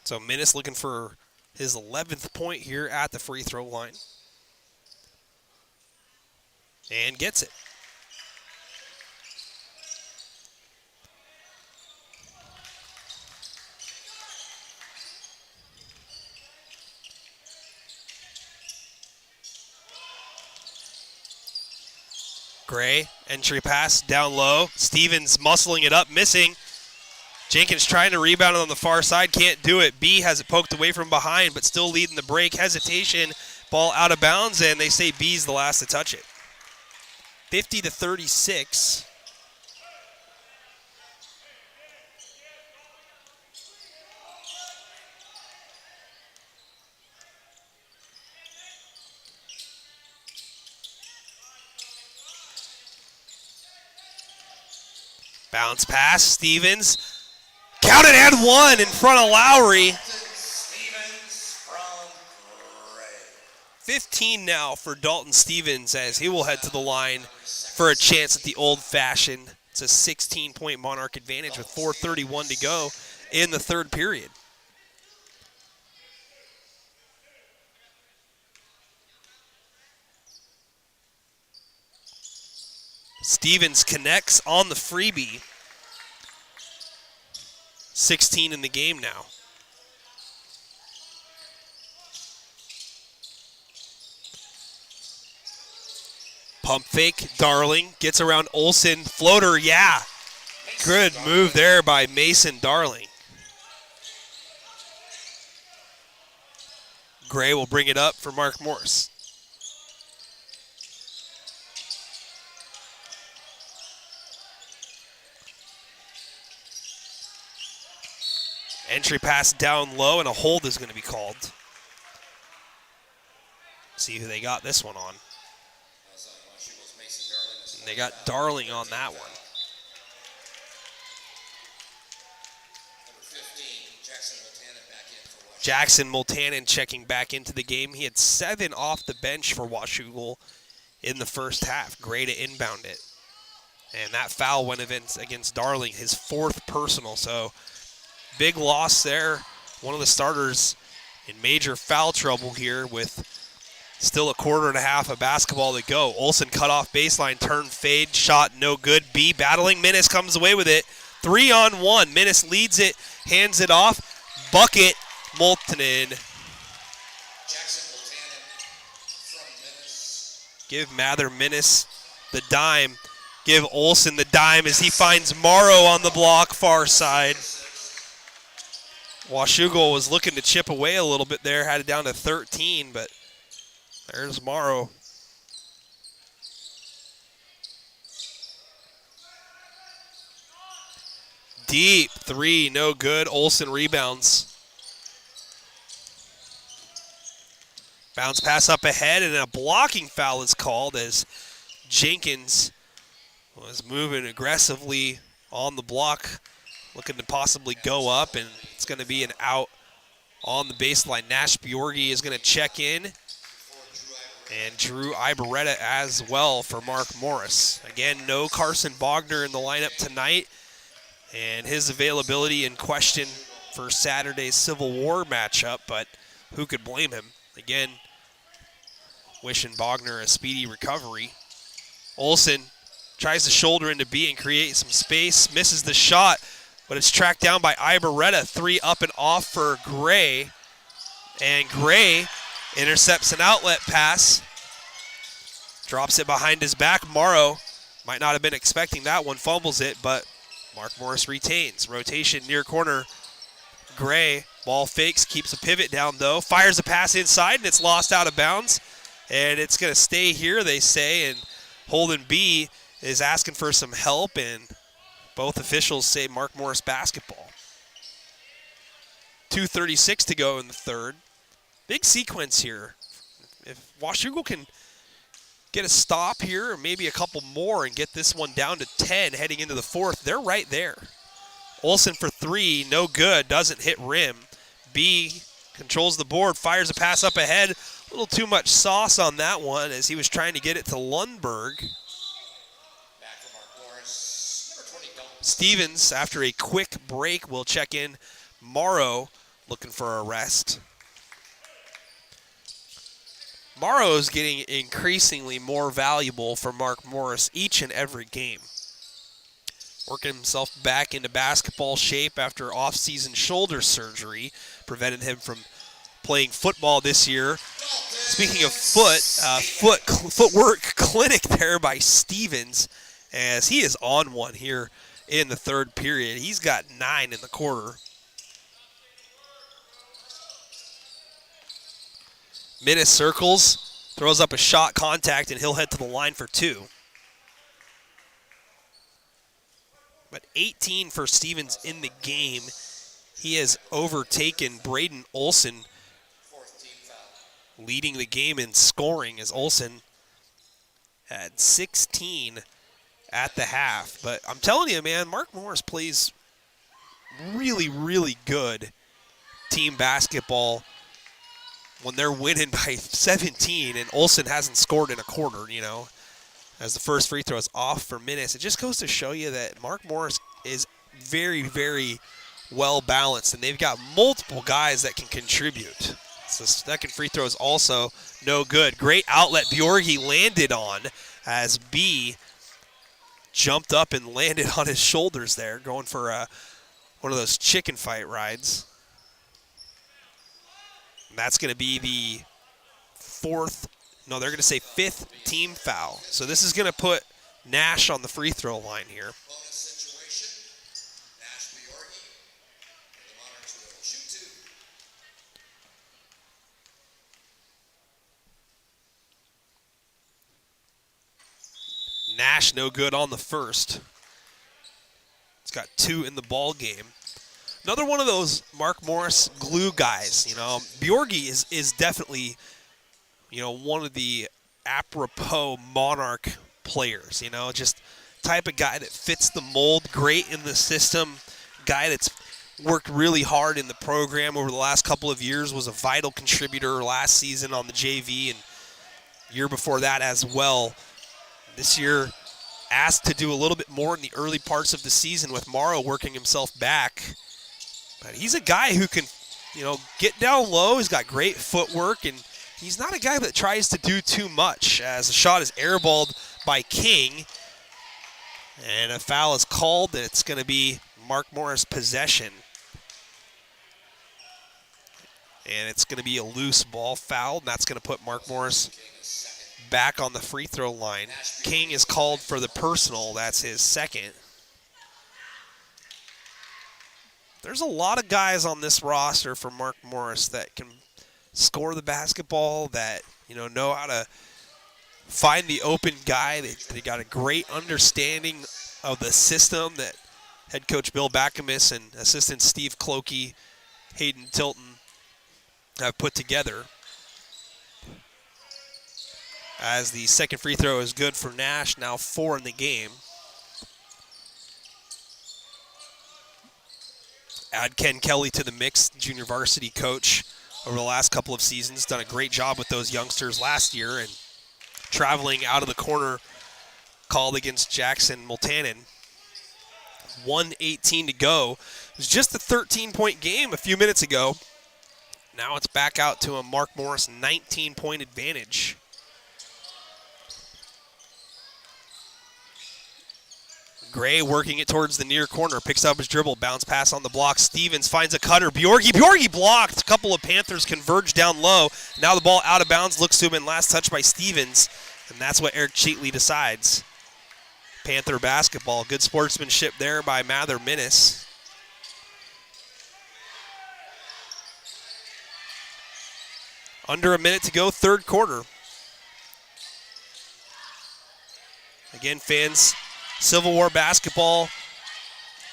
So Minnis looking for his 11th point here at the free throw line. And gets it. Gray, entry pass down low. Stevens muscling it up, missing. Jenkins trying to rebound it on the far side, can't do it. B has it poked away from behind, but still leading the break. Hesitation, ball out of bounds, and they say B's the last to touch it. 50-36. Bounce pass, Stevens. Counted and one in front of Lowry. 15 now for Dalton Stevens as he will head to the line for a chance at the old-fashioned. It's a 16-point Monarch advantage with 4:31 to go in the third period. Stevens connects on the freebie. 16 in the game now. Pump fake, Darling gets around Olson. Floater, yeah. Good move there by Mason Darling. Gray will bring it up for Mark Morris. Entry pass down low, and a hold is going to be called. See who they got this one on. And they got Darling on that one. Jackson Multanen checking back into the game. He had 7 off the bench for Washougal in the first half. Gray to inbound it. And that foul went against Darling, his 4th personal. So big loss there. One of the starters in major foul trouble here with still a quarter and a half of basketball to go. Olsen cut off baseline, turn, fade, shot, no good. B battling. Minnis comes away with it. 3-on-1. Minnis leads it, hands it off. Bucket. Multanen. Give Mather Minnis the dime. Give Olsen the dime as he finds Morrow on the block, far side. Washougal was looking to chip away a little bit there, had it down to 13, but there's Morrow. Deep 3, no good. Olsen rebounds. Bounce pass up ahead, and a blocking foul is called as Jenkins was moving aggressively on the block, looking to possibly go up, and it's going to be an out on the baseline. Nash Bjorgi is going to check in, and Drew Ibarreta as well for Mark Morris. Again, no Carson Bogner in the lineup tonight, and his availability in question for Saturday's Civil War matchup, but who could blame him? Again, wishing Bogner a speedy recovery. Olsen tries to shoulder into B and create some space, misses the shot, but it's tracked down by Ibarreta. 3 up and off for Gray, and Gray intercepts an outlet pass, drops it behind his back. Morrow might not have been expecting that one, fumbles it, but Mark Morris retains. Rotation near corner. Gray, ball fakes, keeps a pivot down though, fires a pass inside, and it's lost out of bounds. And it's going to stay here, they say, and Holden B is asking for some help, and both officials say Mark Morris basketball. 2:36 to go in the third. Big sequence here. If Washougal can get a stop here, or maybe a couple more, and get this one down to 10 heading into the fourth, they're right there. Olsen for 3, no good, doesn't hit rim. B controls the board, fires a pass up ahead. A little too much sauce on that one as he was trying to get it to Lundberg. Stevens, after a quick break, will check in. Morrow looking for a rest. Morrow's getting increasingly more valuable for Mark Morris each and every game. Working himself back into basketball shape after off-season shoulder surgery prevented him from playing football this year. Speaking of footwork clinic there by Stevens, as he is on one here in the third period. He's got 9 in the quarter. Minnis circles, throws up a shot, contact, and he'll head to the line for 2. But 18 for Stevens in the game. He has overtaken Braden Olsen, leading the game in scoring as Olsen had 16 at the half. But I'm telling you, man, Mark Morris plays really, really good team basketball when they're winning by 17 and Olsen hasn't scored in a quarter, you know, as the first free throw is off for Minnis. It just goes to show you that Mark Morris is very, very well balanced, and they've got multiple guys that can contribute. So the second free throw is also no good. Great outlet Bjorgi landed on as B jumped up and landed on his shoulders there, going for one of those chicken fight rides. And that's going to be the they're going to say 5th team foul. So this is going to put Nash on the free throw line here. Nash no good on the first. He's got 2 in the ball game. Another one of those Mark Morris glue guys. Bjorgi is definitely, one of the apropos Monarch players. Just type of guy that fits the mold, great in the system, guy that's worked really hard in the program over the last couple of years, was a vital contributor last season on the JV and year before that as well. This year, asked to do a little bit more in the early parts of the season with Morrow working himself back. But he's a guy who can, get down low. He's got great footwork, and he's not a guy that tries to do too much, as the shot is airballed by King. And a foul is called, and it's going to be Mark Morris possession. And it's going to be a loose ball foul, and that's going to put Mark Morris back on the free throw line. King is called for the personal. That's his second. There's a lot of guys on this roster for Mark Morris that can score the basketball, that know how to find the open guy. They got a great understanding of the system that head coach Bill Backamis and assistant Steve Clokey, Hayden Tilton have put together. As the second free throw is good for Nash, now 4 in the game. Add Ken Kelly to the mix, junior varsity coach over the last couple of seasons. Done a great job with those youngsters last year, and traveling out of the corner, called against Jackson Multanen. 1:18 to go. It was just a 13-point game a few minutes ago. Now it's back out to a Mark Morris 19-point advantage. Gray working it towards the near corner, picks up his dribble, bounce pass on the block. Stevens finds a cutter. Bjorgi blocked. A couple of Panthers converge down low. Now the ball out of bounds, looks to him, and last touch by Stevens. And that's what Eric Cheatley decides. Panther basketball. Good sportsmanship there by Mather Minnis. Under a minute to go, third quarter. Again, fans, Civil War basketball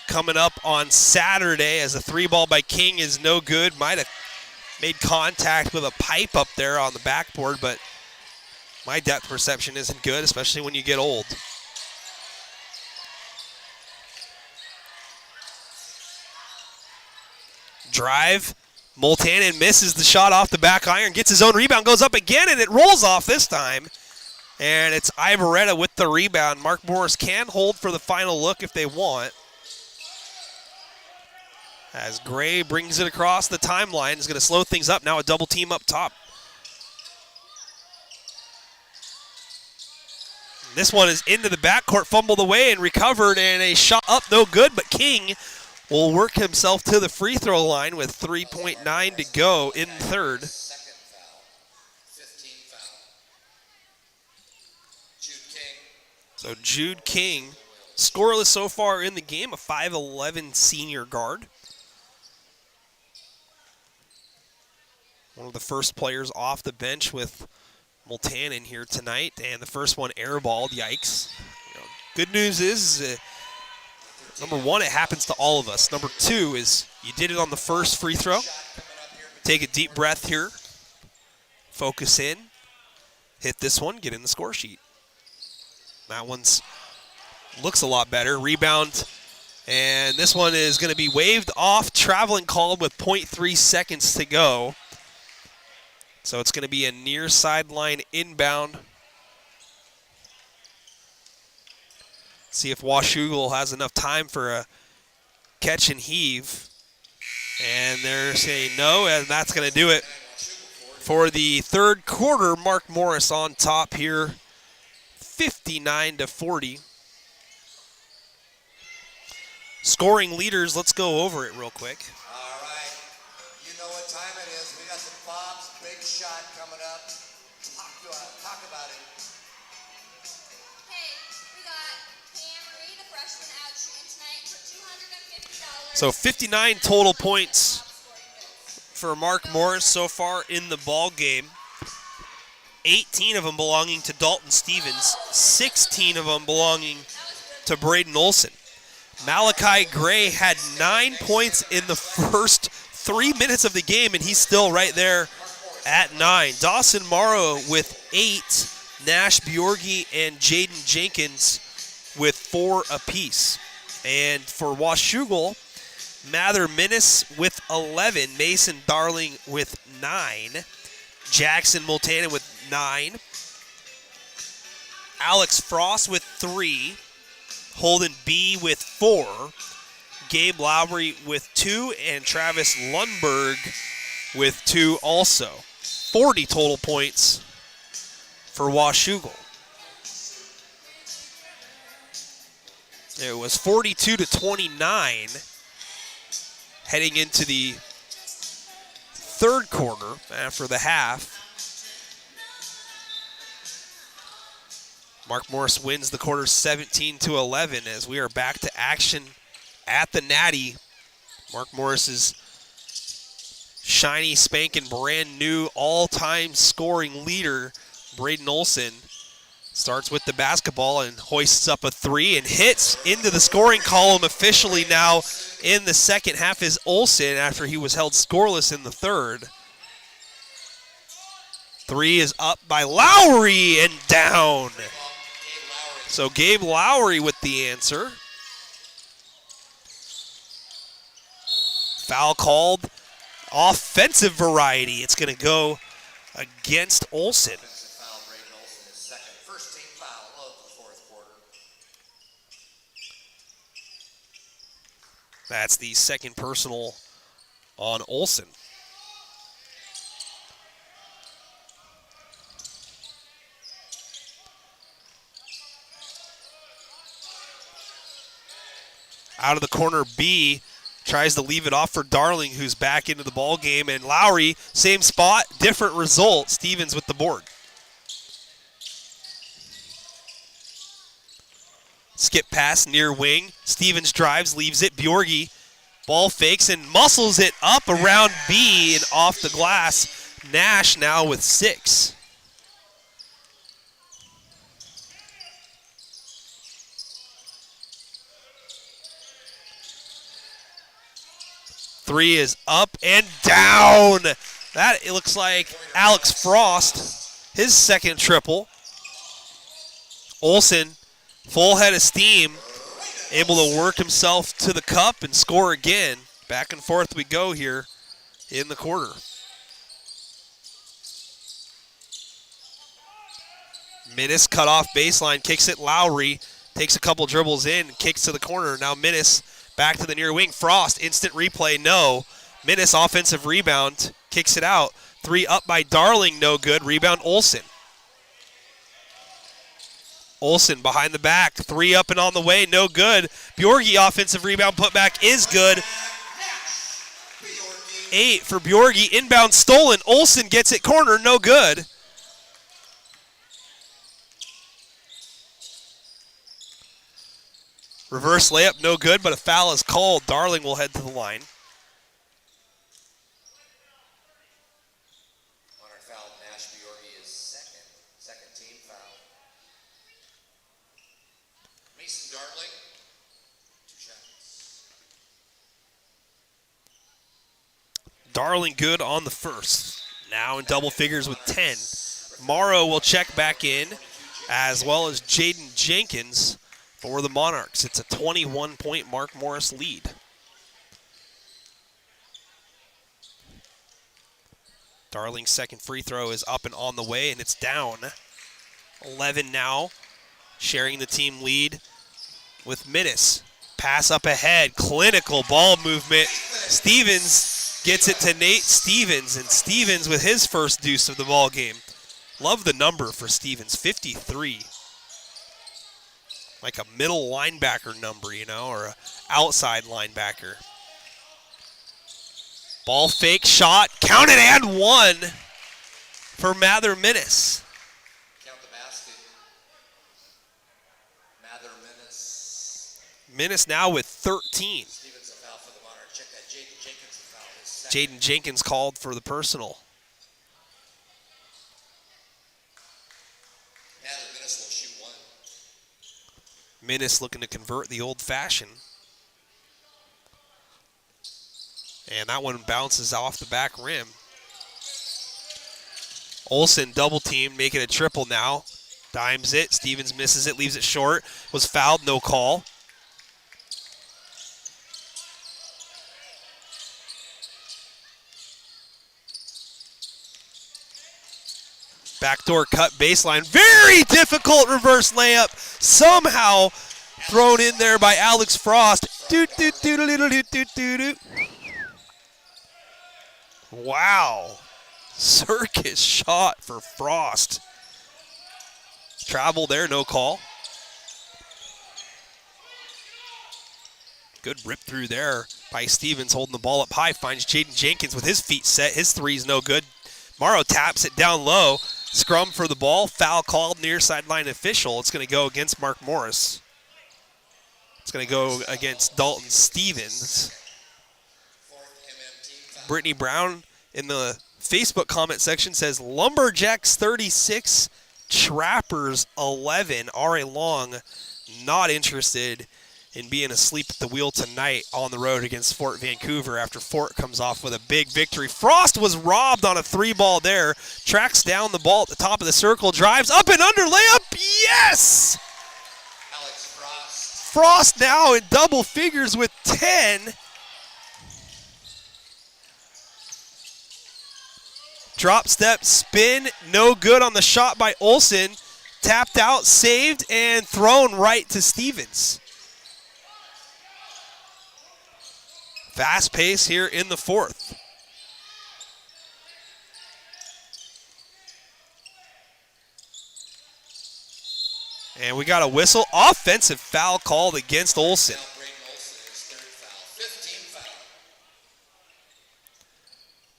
coming up on Saturday, as a 3-ball by King is no good. Might have made contact with a pipe up there on the backboard, but my depth perception isn't good, especially when you get old. Drive. Multanen misses the shot off the back iron, gets his own rebound, goes up again, and it rolls off this time. And it's Ivoretta with the rebound. Mark Morris can hold for the final look if they want. As Gray brings it across the timeline, is going to slow things up. Now a double team up top. This one is into the backcourt, fumbled away and recovered, and a shot up, no good, but King will work himself to the free throw line with 3.9 to go in third. Second foul. 15th foul. Jude King. So Jude King, scoreless so far in the game, a 5'11 senior guard. One of the first players off the bench with Multanen here tonight, and the first one airballed. Yikes. Good news is, number one, it happens to all of us. Number two is you did it on the first free throw. Take a deep breath here. Focus in. Hit this one. Get in the score sheet. That one's looks a lot better. Rebound. And this one is going to be waved off. Traveling called with 0.3 seconds to go. So it's going to be a near sideline inbound. See if Washougal has enough time for a catch and heave. And they're saying no, and that's going to do it for the third quarter. Mark Morris on top here, 59-40. Scoring leaders, let's go over it real quick. All right. You know what time it is. We got the Bob's Big Shot coming up. Talk about it. So 59 total points for Mark Morris so far in the ball game. 18 of them belonging to Dalton Stevens, 16 of them belonging to Braden Olson. Malachi Gray had 9 points in the first 3 minutes of the game, and he's still right there at 9. Dawson Morrow with 8. Nash Bjorgi and Jaden Jenkins with 4 apiece. And for Washougal, Mather Minnis with 11. Mason Darling with 9. Jackson Multanen with 9. Alex Frost with 3. Holden B with 4. Gabe Lowry with 2. And Travis Lundberg with 2 also. 40 total points for Washougal. It was 42-29 heading into the third quarter after the half. Mark Morris wins the quarter 17-11 as we are back to action at the Natty. Mark Morris's shiny, spanking, brand new all-time scoring leader, Braden Olson, starts with the basketball and hoists up a 3 and hits into the scoring column officially now in the second half is Olson after he was held scoreless in the third. 3 is up by Lowry and down. So Gabe Lowry with the answer. Foul called. Offensive variety. It's going to go against Olson. That's the second personal on Olson. Out of the corner, B tries to leave it off for Darling, who's back into the ball game, and Lowry, same spot, different result. Stevens with the board. Skip pass near wing. Stevens drives, leaves it. Bjorgi ball fakes and muscles it up around B and off the glass. Nash now with 6. Three is up and down. That, it looks like Alex Frost, his second triple. Olson, full head of steam, able to work himself to the cup and score again. Back and forth we go here in the quarter. Minnis cut off baseline, kicks it. Lowry takes a couple dribbles in, kicks to the corner. Now Minnis back to the near wing. Frost, instant replay, no. Minnis, offensive rebound, kicks it out. 3 up by Darling, no good. Rebound Olson. Olson behind the back. 3 up and on the way, no good. Bjorgi, offensive rebound, putback is good. 8 for Bjorgi. Inbound stolen. Olson gets it corner, no good. Reverse layup, no good, but a foul is called. Darling will head to the line. Monarch foul, Nash Bjorgi is second team foul. Mason Darling, 2 shots. Darling good on the first. Now in double figures with 10. Morrow will check back in, as well as Jaden Jenkins. For the Monarchs, it's a 21-point Mark Morris lead. Darling's second free throw is up and on the way, and it's down. 11 now, sharing the team lead with Minnis. Pass up ahead, clinical ball movement. Stevens gets it to Nate Stevens, and Stevens with his first deuce of the ball game. Love the number for Stevens, 53. Like a middle linebacker number, you know, or an outside linebacker. Ball fake, shot, counted and 1 for Mather Minnis. Count the basket. Mather Minnis. Minnis now with 13. Stevens a foul for the Monarchs. Check that. Jaden Jenkins a foul. His second. Jaden Jenkins called for the personal. Mather Minnis will shoot 1. Minnis looking to convert the old-fashioned. And that one bounces off the back rim. Olsen double teamed, making a triple now. Dimes it. Stevens misses it, leaves it short. Was fouled, no call. Backdoor cut baseline. Very difficult reverse layup. Somehow thrown in there by Alex Frost. Wow. Circus shot for Frost. Travel there, no call. Good rip through there by Stevens, holding the ball up high. Finds Jaden Jenkins with his feet set. His three's no good. Morrow taps it down low. Scrum for the ball. Foul called, near sideline official. It's going to go against Mark Morris. It's going to go against Dalton Stevens. Brittany Brown in the Facebook comment section says Lumberjacks 36, Trappers 11. R.A. Long not interested in being asleep at the wheel tonight on the road against Fort Vancouver after Fort comes off with a big victory. Frost was robbed on a 3-ball there. Tracks down the ball at the top of the circle. Drives up and under. Layup. Yes! Alex Frost. Frost now in double figures with 10. Drop step, spin, no good on the shot by Olsen. Tapped out, saved, and thrown right to Stevens. Fast pace here in the fourth. And we got a whistle. Offensive foul called against Olsen.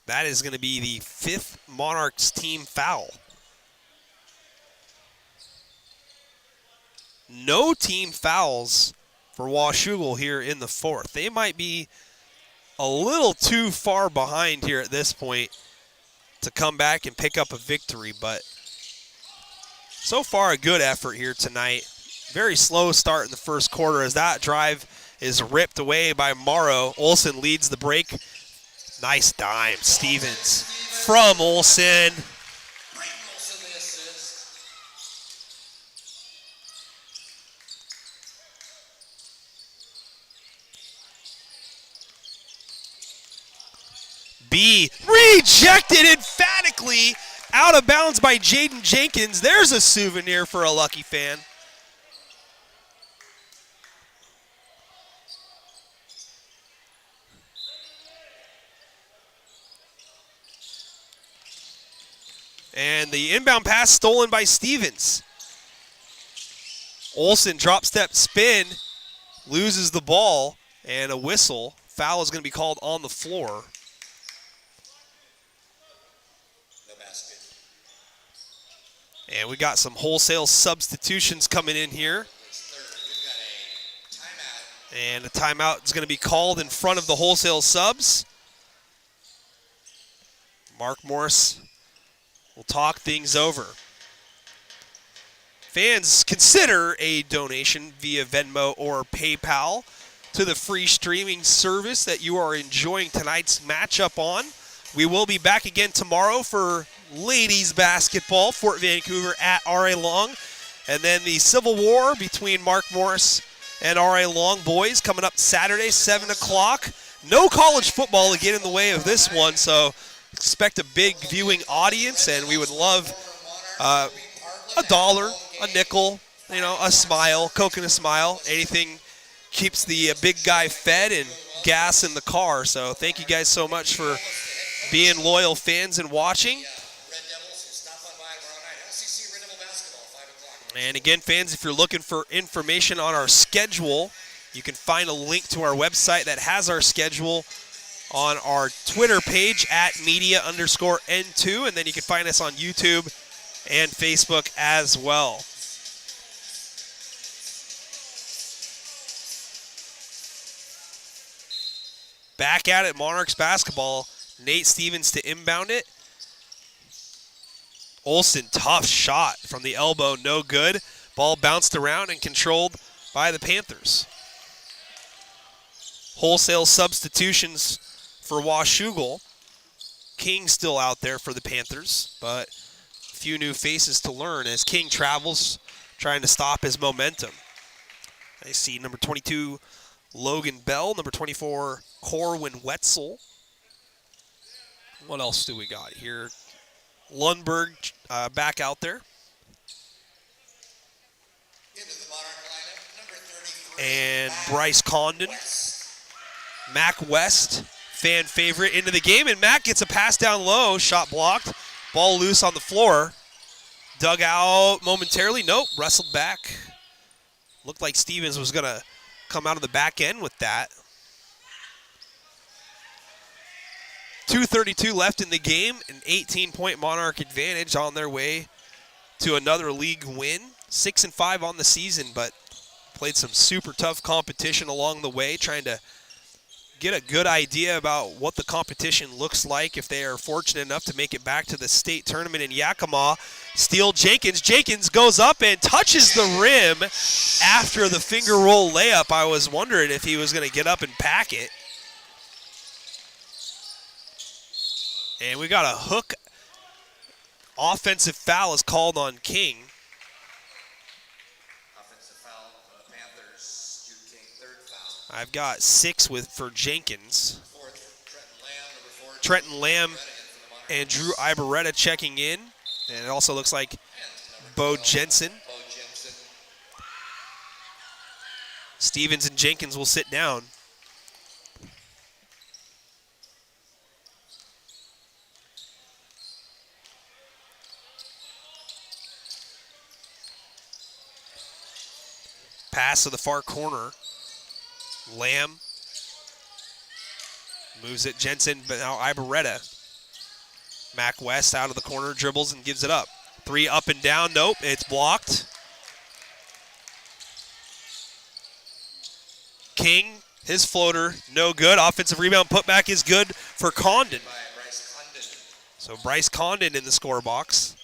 That is going to be the 5th Monarchs team foul. No team fouls for Washougal here in the fourth. They might be a little too far behind here at this point to come back and pick up a victory, but so far a good effort here tonight. Very slow start in the first quarter as that drive is ripped away by Morrow. Olsen leads the break. Nice dime, Stevens from Olsen. B rejected emphatically, out of bounds by Jaden Jenkins. There's a souvenir for a lucky fan. And the inbound pass stolen by Stevens. Olsen drop step spin, loses the ball, and a whistle. Foul is going to be called on the floor. And we got some wholesale substitutions coming in here. And a timeout is going to be called in front of the wholesale subs. Mark Morris will talk things over. Fans, consider a donation via Venmo or PayPal to the free streaming service that you are enjoying tonight's matchup on. We will be back again tomorrow for ladies basketball, Fort Vancouver at R.A. Long. And then the Civil War between Mark Morris and R.A. Long boys coming up Saturday, 7 o'clock. No college football to get in the way of this one, so expect a big viewing audience, and we would love $1, a nickel, a smile, Coke and a smile. Anything keeps the big guy fed and gas in the car. So thank you guys so much for being loyal fans and watching. And again, fans, if you're looking for information on our schedule, you can find a link to our website that has our schedule on our Twitter page at media_N2, and then you can find us on YouTube and Facebook as well. Back at it, Monarchs basketball. Nate Stevens to inbound it. Olsen, tough shot from the elbow, no good. Ball bounced around and controlled by the Panthers. Wholesale substitutions for Washougal. King still out there for the Panthers, but a few new faces to learn as King travels, trying to stop his momentum. I see number 22, Logan Bell, number 24, Corwin Wetzel. What else do we got here? Lundberg back out there. Into the Monarch lineup, number 33. And Bryce Condon. Mac West, fan favorite, into the game. And Mac gets a pass down low, shot blocked. Ball loose on the floor. Dug out momentarily. Nope, wrestled back. Looked like Stevens was going to come out of the back end with that. 2:32 left in the game, an 18-point Monarch advantage on their way to another league win. 6-5 on the season, but played some super tough competition along the way, trying to get a good idea about what the competition looks like if they are fortunate enough to make it back to the state tournament in Yakima. Steele Jenkins. Jenkins goes up and touches the rim after the finger roll layup. I was wondering if he was going to get up and pack it. And we got a hook. Offensive foul is called on King. Offensive foul for the Panthers. Jude King, third foul. I've got 6 for Jenkins. Fourth, Trenton Lamb and Drew Ibarreta checking in. And it also looks like Bo Jensen. Stevens and Jenkins will sit down. Pass to the far corner. Lamb moves it. Jensen, but now Ibarreta. Mac West out of the corner, dribbles and gives it up. 3 up and down. Nope, it's blocked. King, his floater, no good. Offensive rebound putback is good for Condon. So Bryce Condon in the score box.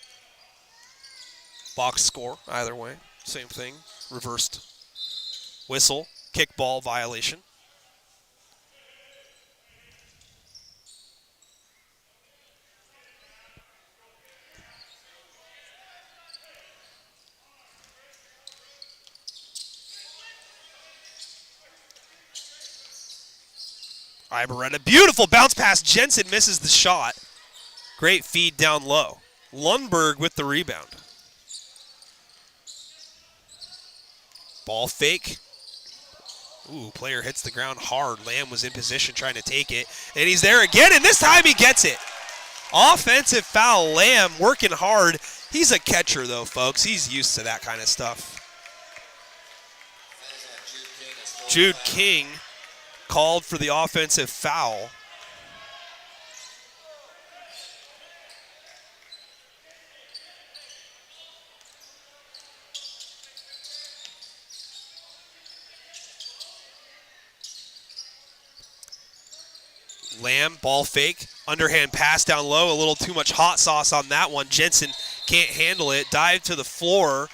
Box score, either way. Same thing, reversed. Whistle, kickball violation. Ibarreta, beautiful bounce pass. Jensen misses the shot. Great feed down low. Lundberg with the rebound. Ball fake. Ooh, player hits the ground hard. Lamb was in position trying to take it. And he's there again, and this time he gets it. Offensive foul. Lamb working hard. He's a catcher, though, folks. He's used to that kind of stuff. Jude King called for the offensive foul. Lamb, ball fake, underhand pass down low, a little too much hot sauce on that one. Jensen can't handle it, dive to the floor,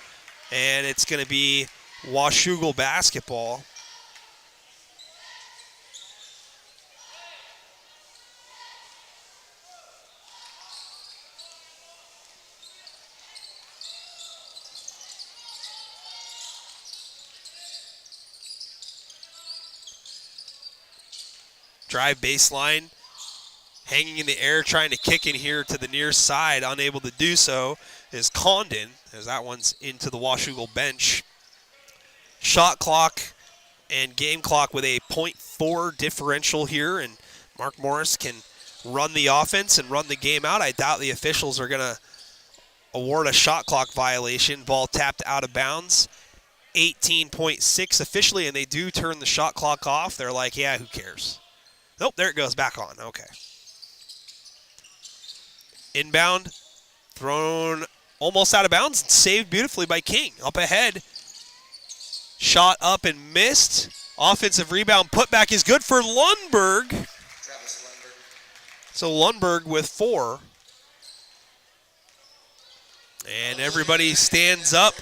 and it's going to be Washougal basketball. Drive baseline, hanging in the air, trying to kick in here to the near side. Unable to do so is Condon, as that one's into the Washougal bench. Shot clock and game clock with a .4 differential here, and Mark Morris can run the offense and run the game out. I doubt the officials are going to award a shot clock violation. Ball tapped out of bounds. 18.6 officially, and they do turn the shot clock off. They're like, yeah, who cares? Nope, there it goes, back on. Okay. Inbound, thrown almost out of bounds, saved beautifully by King. Up ahead, shot up and missed. Offensive rebound, putback is good for Lundberg. So Lundberg with 4. And everybody stands up.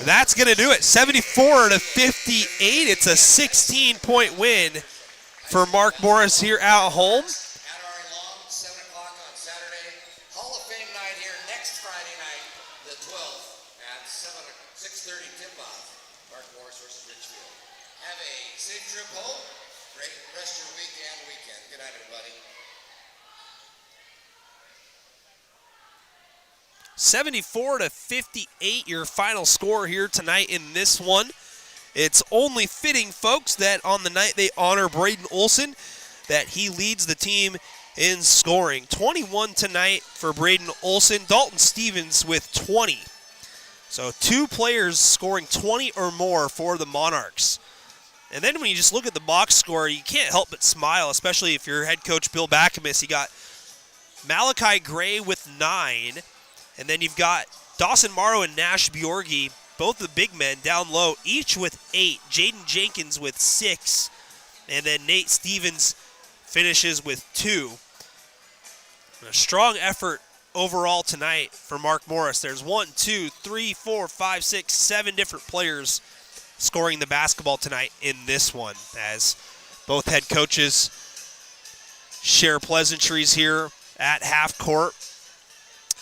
That's going to do it. 74-58. It's a 16-point win for Mark Morris here at home. At our long 7 o'clock on Saturday. Hall of Fame night here next Friday night, the 12th at 6:30 tip-off. Mark Morris versus Richfield. Have a safe trip home. Great rest of your week and weekend. Good night, everybody. 74-58, your final score here tonight in this one. It's only fitting, folks, that on the night they honor Braden Olson, that he leads the team in scoring. 21 tonight for Braden Olson. Dalton Stevens with 20. So 2 players scoring 20 or more for the Monarchs. And then when you just look at the box score, you can't help but smile, especially if you're head coach Bill Backamus. You got Malachi Gray with 9. And then you've got Dawson Morrow and Nash Bjorgi, both the big men down low, each with 8. Jaden Jenkins with 6. And then Nate Stevens finishes with 2. A strong effort overall tonight for Mark Morris. There's 1, 2, 3, 4, 5, 6, 7 different players scoring the basketball tonight in this one, as both head coaches share pleasantries here at half court.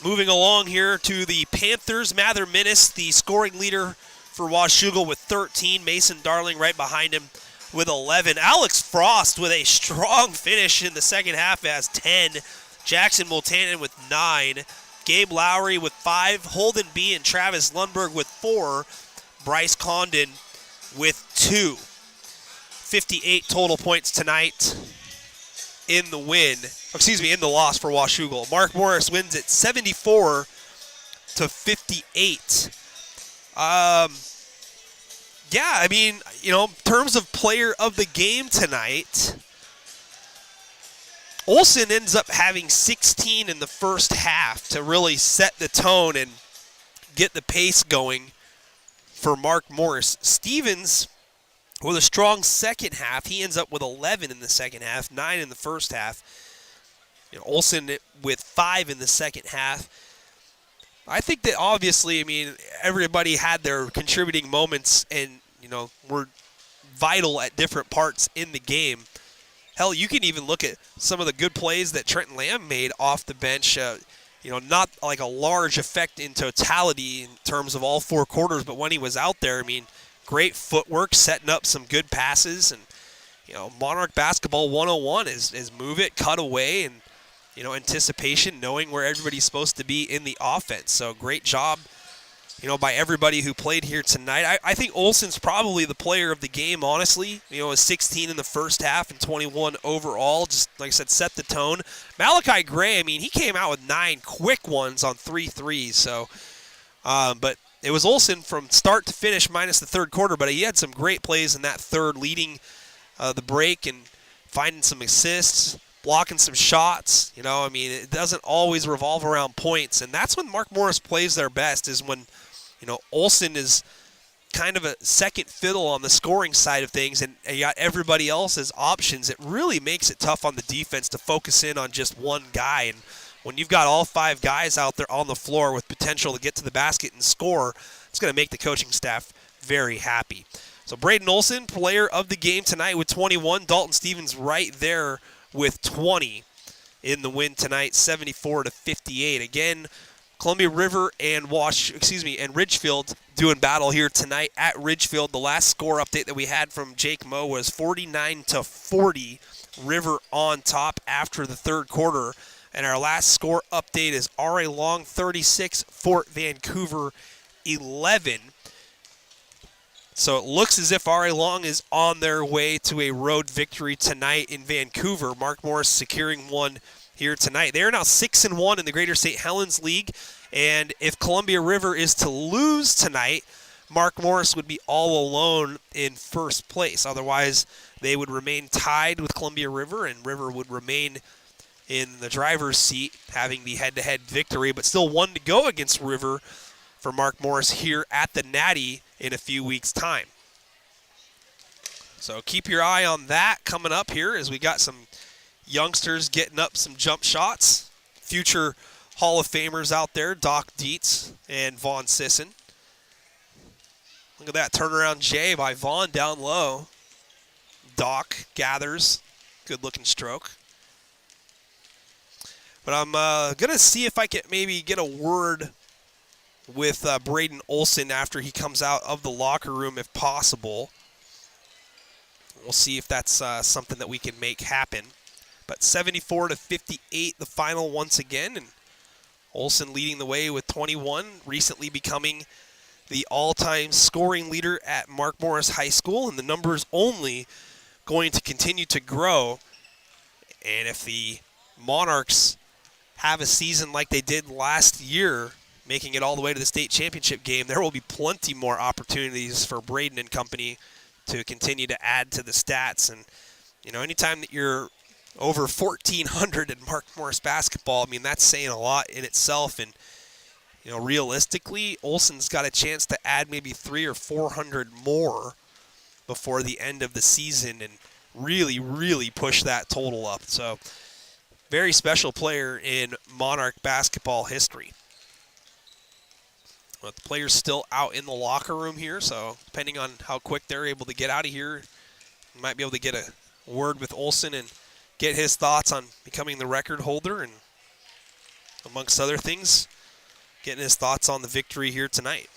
Moving along here to the Panthers, Mather Minnis, the scoring leader for Washougal with 13. Mason Darling right behind him with 11. Alex Frost with a strong finish in the second half as 10. Jackson Multanen with 9. Gabe Lowry with 5. Holden B. and Travis Lundberg with 4. Bryce Condon with 2. 58 total points tonight in the win. In the loss for Washougal. Mark Morris wins it 74-58. In terms of player of the game tonight, Olson ends up having 16 in the first half to really set the tone and get the pace going for Mark Morris. Stevens with a strong second half. He ends up with 11 in the second half, 9 in the first half. Olson with 5 in the second half. I think that obviously, everybody had their contributing moments and, were vital at different parts in the game. Hell, you can even look at some of the good plays that Trenton Lamb made off the bench. Not like a large effect in totality in terms of all 4 quarters, but when he was out there, great footwork, setting up some good passes. And, Monarch basketball 101 is move it, cut away, and, anticipation, knowing where everybody's supposed to be in the offense. So great job, by everybody who played here tonight. I think Olson's probably the player of the game, honestly. Was 16 in the first half and 21 overall. Just, like I said, set the tone. Malachi Gray, he came out with 9 quick ones on 3 threes. So, but it was Olson from start to finish minus the third quarter, but he had some great plays in that third, leading the break and finding some assists, blocking some shots. It doesn't always revolve around points, and that's when Mark Morris plays their best, is when, Olson is kind of a second fiddle on the scoring side of things, and you got everybody else as options. It really makes it tough on the defense to focus in on just one guy, and when you've got all 5 guys out there on the floor with potential to get to the basket and score, it's going to make the coaching staff very happy. So Braden Olson, player of the game tonight with 21. Dalton Stevens right there with 20 in the win tonight, 74-58. Again, Columbia River and Ridgefield doing battle here tonight at Ridgefield. The last score update that we had from Jake Moe was 49-40. River on top after the third quarter. And our last score update is R.A. Long 36, Fort Vancouver 11. So it looks as if R.A. Long is on their way to a road victory tonight in Vancouver. Mark Morris securing one here tonight. They are now 6-1 in the Greater St. Helens League. And if Columbia River is to lose tonight, Mark Morris would be all alone in first place. Otherwise, they would remain tied with Columbia River, and River would remain in the driver's seat, having the head-to-head victory, but still 1 to go against River for Mark Morris here at the Natty in a few weeks' time. So keep your eye on that coming up here, as we got some youngsters getting up some jump shots. Future Hall of Famers out there, Doc Dietz and Vaughn Sisson. Look at that turnaround J by Vaughn down low. Doc gathers, Good looking stroke. But I'm going to see if I can maybe get a word with Braden Olson after he comes out of the locker room if possible. We'll see if that's something that we can make happen. But 74-58 the final once again. And Olson leading the way with 21, recently becoming the all-time scoring leader at Mark Morris High School. And the numbers only going to continue to grow. And if the Monarchs have a season like they did last year, making it all the way to the state championship game, there will be plenty more opportunities for Braden and company to continue to add to the stats. And, you know, anytime that you're over 1,400 in Mark Morris basketball, I mean, that's saying a lot in itself. And, you know, realistically, Olson's got a chance to add maybe 300 or 400 more before the end of the season and really, really push that total up. So, very special player in Monarch basketball history. But the players still out in the locker room here, so depending on how quick they're able to get out of here, you might be able to get a word with Olson and get his thoughts on becoming the record holder and, amongst other things, getting his thoughts on the victory here tonight.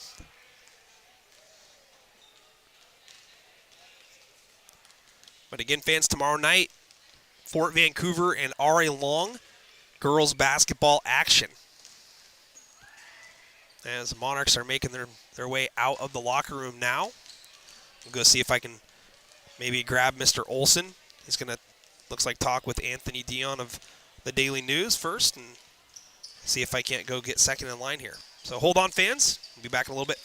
But again, fans, tomorrow night, Fort Vancouver and R.A. Long girls basketball action. As the Monarchs are making their way out of the locker room now. We'll go see if I can maybe grab Mr. Olson. He's going to, looks like, talk with Anthony Dion of the Daily News first and see if I can't go get second in line here. So hold on, fans. We'll be back in a little bit.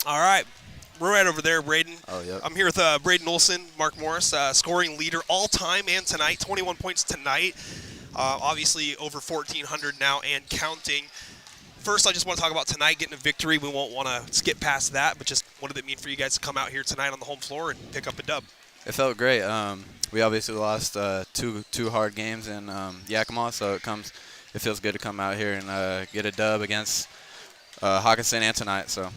All right. We're right over there, Braden. Oh, yep. I'm here with Braden Olson, Mark Morris, scoring leader all time and tonight, 21 points tonight. Obviously over 1,400 now and counting. First, I just want to talk about tonight, getting a victory. We won't want to skip past that, but just what did it mean for you guys to come out here tonight on the home floor and pick up a dub? It felt great. We obviously lost two hard games in Yakima, so it feels good to come out here and get a dub against Hawkinson and tonight. So,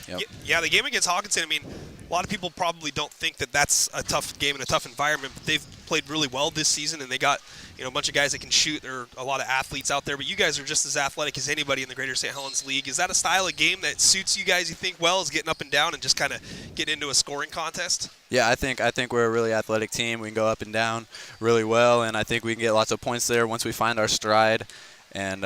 yep. Yeah, the game against Hawkinson, I mean, a lot of people probably don't think that that's a tough game and a tough environment, but they've played really well this season, and they got a bunch of guys that can shoot. There are a lot of athletes out there, but you guys are just as athletic as anybody in the Greater St. Helens League. Is that a style of game that suits you guys, you think, well, is getting up and down and just kind of getting into a scoring contest? Yeah, I think we're a really athletic team. We can go up and down really well, and I think we can get lots of points there once we find our stride. And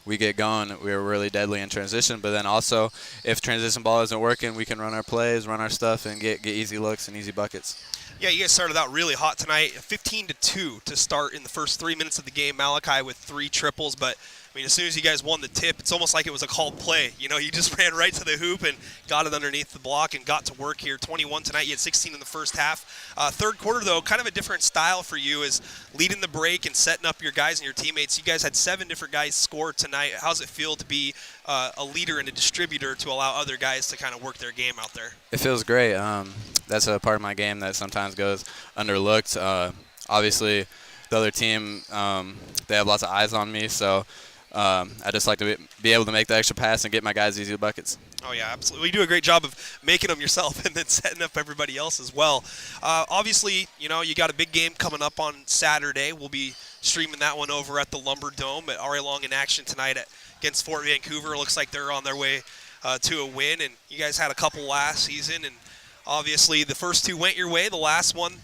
we get going, we're really deadly in transition. But then also, if transition ball isn't working, we can run our plays, run our stuff, and get easy looks and easy buckets. Yeah, you guys started out really hot tonight, 15-2 to start in the first 3 minutes of the game. Malachi with 3 triples, but I mean, as soon as you guys won the tip, it's almost like it was a called play. You just ran right to the hoop and got it underneath the block and got to work here. 21 tonight. You had 16 in the first half. Third quarter, though, kind of a different style for you is leading the break and setting up your guys and your teammates. You guys had 7 different guys score tonight. How's it feel to be a leader and a distributor to allow other guys to kind of work their game out there? It feels great. That's a part of my game that sometimes goes underlooked. Obviously, the other team, they have lots of eyes on me, so I just like to be able to make the extra pass and get my guys easy buckets. Oh, yeah, absolutely. You do a great job of making them yourself and then setting up everybody else as well. Obviously, you got a big game coming up on Saturday. We'll be streaming that one over at the Lumber Dome. But RA Long in action tonight against Fort Vancouver. It looks like they're on their way to a win. And you guys had a couple last season, and obviously the first 2 went your way. The last one,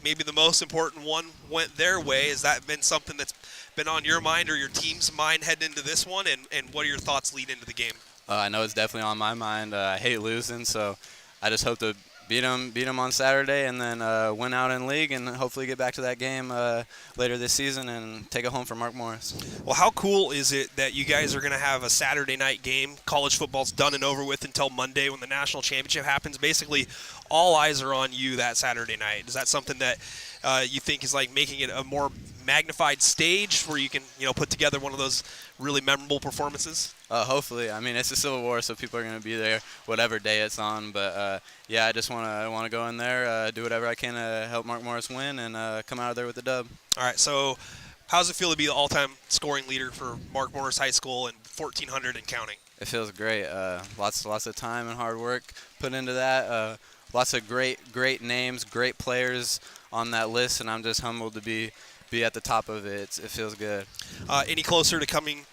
maybe the most important one, went their way. Has that been something that's been on your mind or your team's mind heading into this one, and what are your thoughts leading into the game? I know it's definitely on my mind. I hate losing, so I just hope to beat them on Saturday and then win out in league and hopefully get back to that game later this season and take it home for Mark Morris. Well, how cool is it that you guys are going to have a Saturday night game? College football's done and over with until Monday when the national championship happens. Basically, all eyes are on you that Saturday night. Is that something that you think is like making it a more magnified stage where you can put together one of those really memorable performances? Hopefully. I mean, it's a Civil War, so people are going to be there whatever day it's on. But yeah, I just want to go in there, do whatever I can to help Mark Morris win, and come out of there with the dub. All right. So, how does it feel to be the all-time scoring leader for Mark Morris High School and 1,400 and counting? It feels great. Lots of time and hard work put into that. Lots of great names, great players on that list, and I'm just humbled to be at the top of it. It feels good. Any closer to coming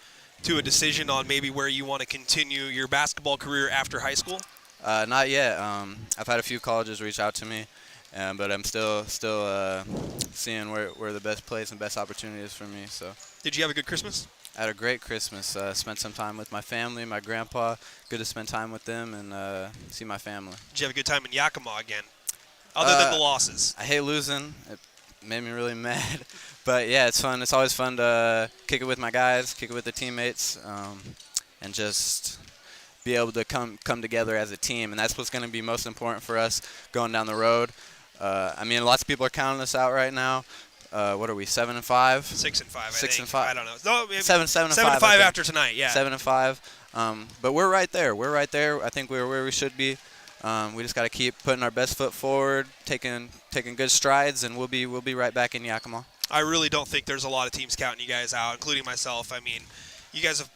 to a decision on maybe where you want to continue your basketball career after high school? Not yet. I've had a few colleges reach out to me, but I'm still seeing where the best place and best opportunity is for me. So. Did you have a good Christmas? I had a great Christmas. Spent some time with my family, my grandpa. Good to spend time with them and see my family. Did you have a good time in Yakima again, other than the losses? I hate losing. It made me really mad. But, yeah, it's fun. It's always fun to kick it with my guys, kick it with the teammates, and just be able to come together as a team. And that's what's going to be most important for us going down the road. I mean, lots of people are counting us out right now. What are we, 7-5? 6-5, I 6-5. I don't know. No, 7-5 after tonight, yeah. 7-5. But we're right there. I think we're where we should be. We just got to keep putting our best foot forward, taking good strides, and we'll be right back in Yakima. I really don't think there's a lot of teams counting you guys out, including myself. I mean, you guys have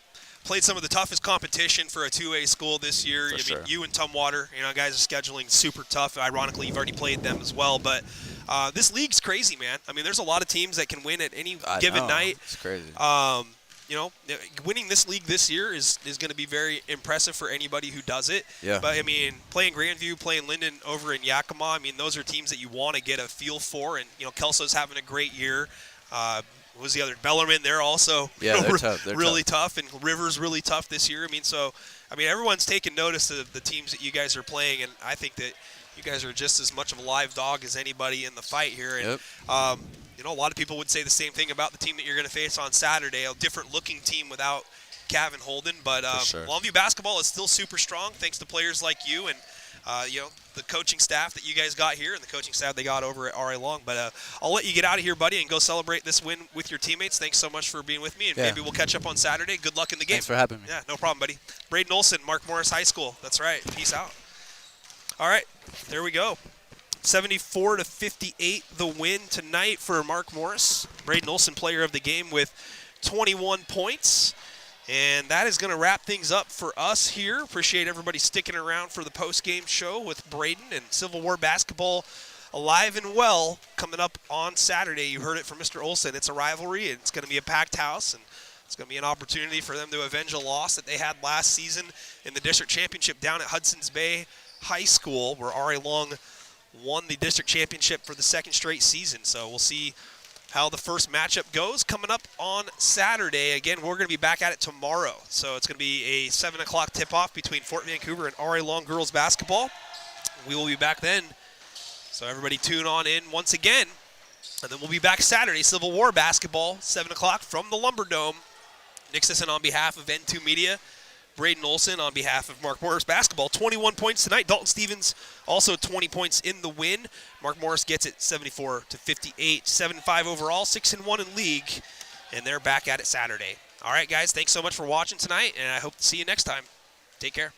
played some of the toughest competition for a 2A school this year. For sure. I mean, you and Tumwater, guys are scheduling super tough. Ironically, you've already played them as well. But this league's crazy, man. I mean, there's a lot of teams that can win at any given night. It's crazy. Winning this league this year is going to be very impressive for anybody who does it. Yeah. But, I mean, playing Grandview, playing Linden over in Yakima, I mean, those are teams that you want to get a feel for. And, Kelso's having a great year. What was the other? Bellarmine, they're also they're tough. They're really tough. And River's really tough this year. I mean, everyone's taking notice of the teams that you guys are playing, and I think that you guys are just as much of a live dog as anybody in the fight here. And, a lot of people would say the same thing about the team that you're going to face on Saturday, a different-looking team without Cav and Holden. But sure. Longview basketball is still super strong thanks to players like you and the coaching staff that you guys got here and the coaching staff they got over at RA Long. But I'll let you get out of here, buddy, and go celebrate this win with your teammates. Thanks so much for being with me, and maybe we'll catch up on Saturday. Good luck in the game. Thanks for having me. Yeah, no problem, buddy. Braden Olson, Mark Morris High School. That's right. Peace out. All right, there we go. 74-58 the win tonight for Mark Morris. Braden Olson, player of the game, with 21 points. And that is going to wrap things up for us here. Appreciate everybody sticking around for the post-game show with Braden, and Civil War basketball alive and well coming up on Saturday. You heard it from Mr. Olson. It's a rivalry, and it's going to be a packed house, and it's going to be an opportunity for them to avenge a loss that they had last season in the district championship down at Hudson's Bay High School, where RA Long won the district championship for the second straight season. So we'll see how the first matchup goes coming up on Saturday. Again, we're going to be back at it tomorrow. So it's going to be a 7 o'clock tip-off between Fort Vancouver and RA Long girls basketball. We will be back then. So everybody tune on in once again. And then we'll be back Saturday, Civil War basketball, 7 o'clock from the Lumberdome. Nick Sisson on behalf of N2 Media. Braden Olson on behalf of Mark Morris basketball. 21 points tonight. Dalton Stevens also 20 points in the win. Mark Morris gets it 74-58. 7-5 overall, 6-1 in league. And they're back at it Saturday. All right, guys, thanks so much for watching tonight, and I hope to see you next time. Take care.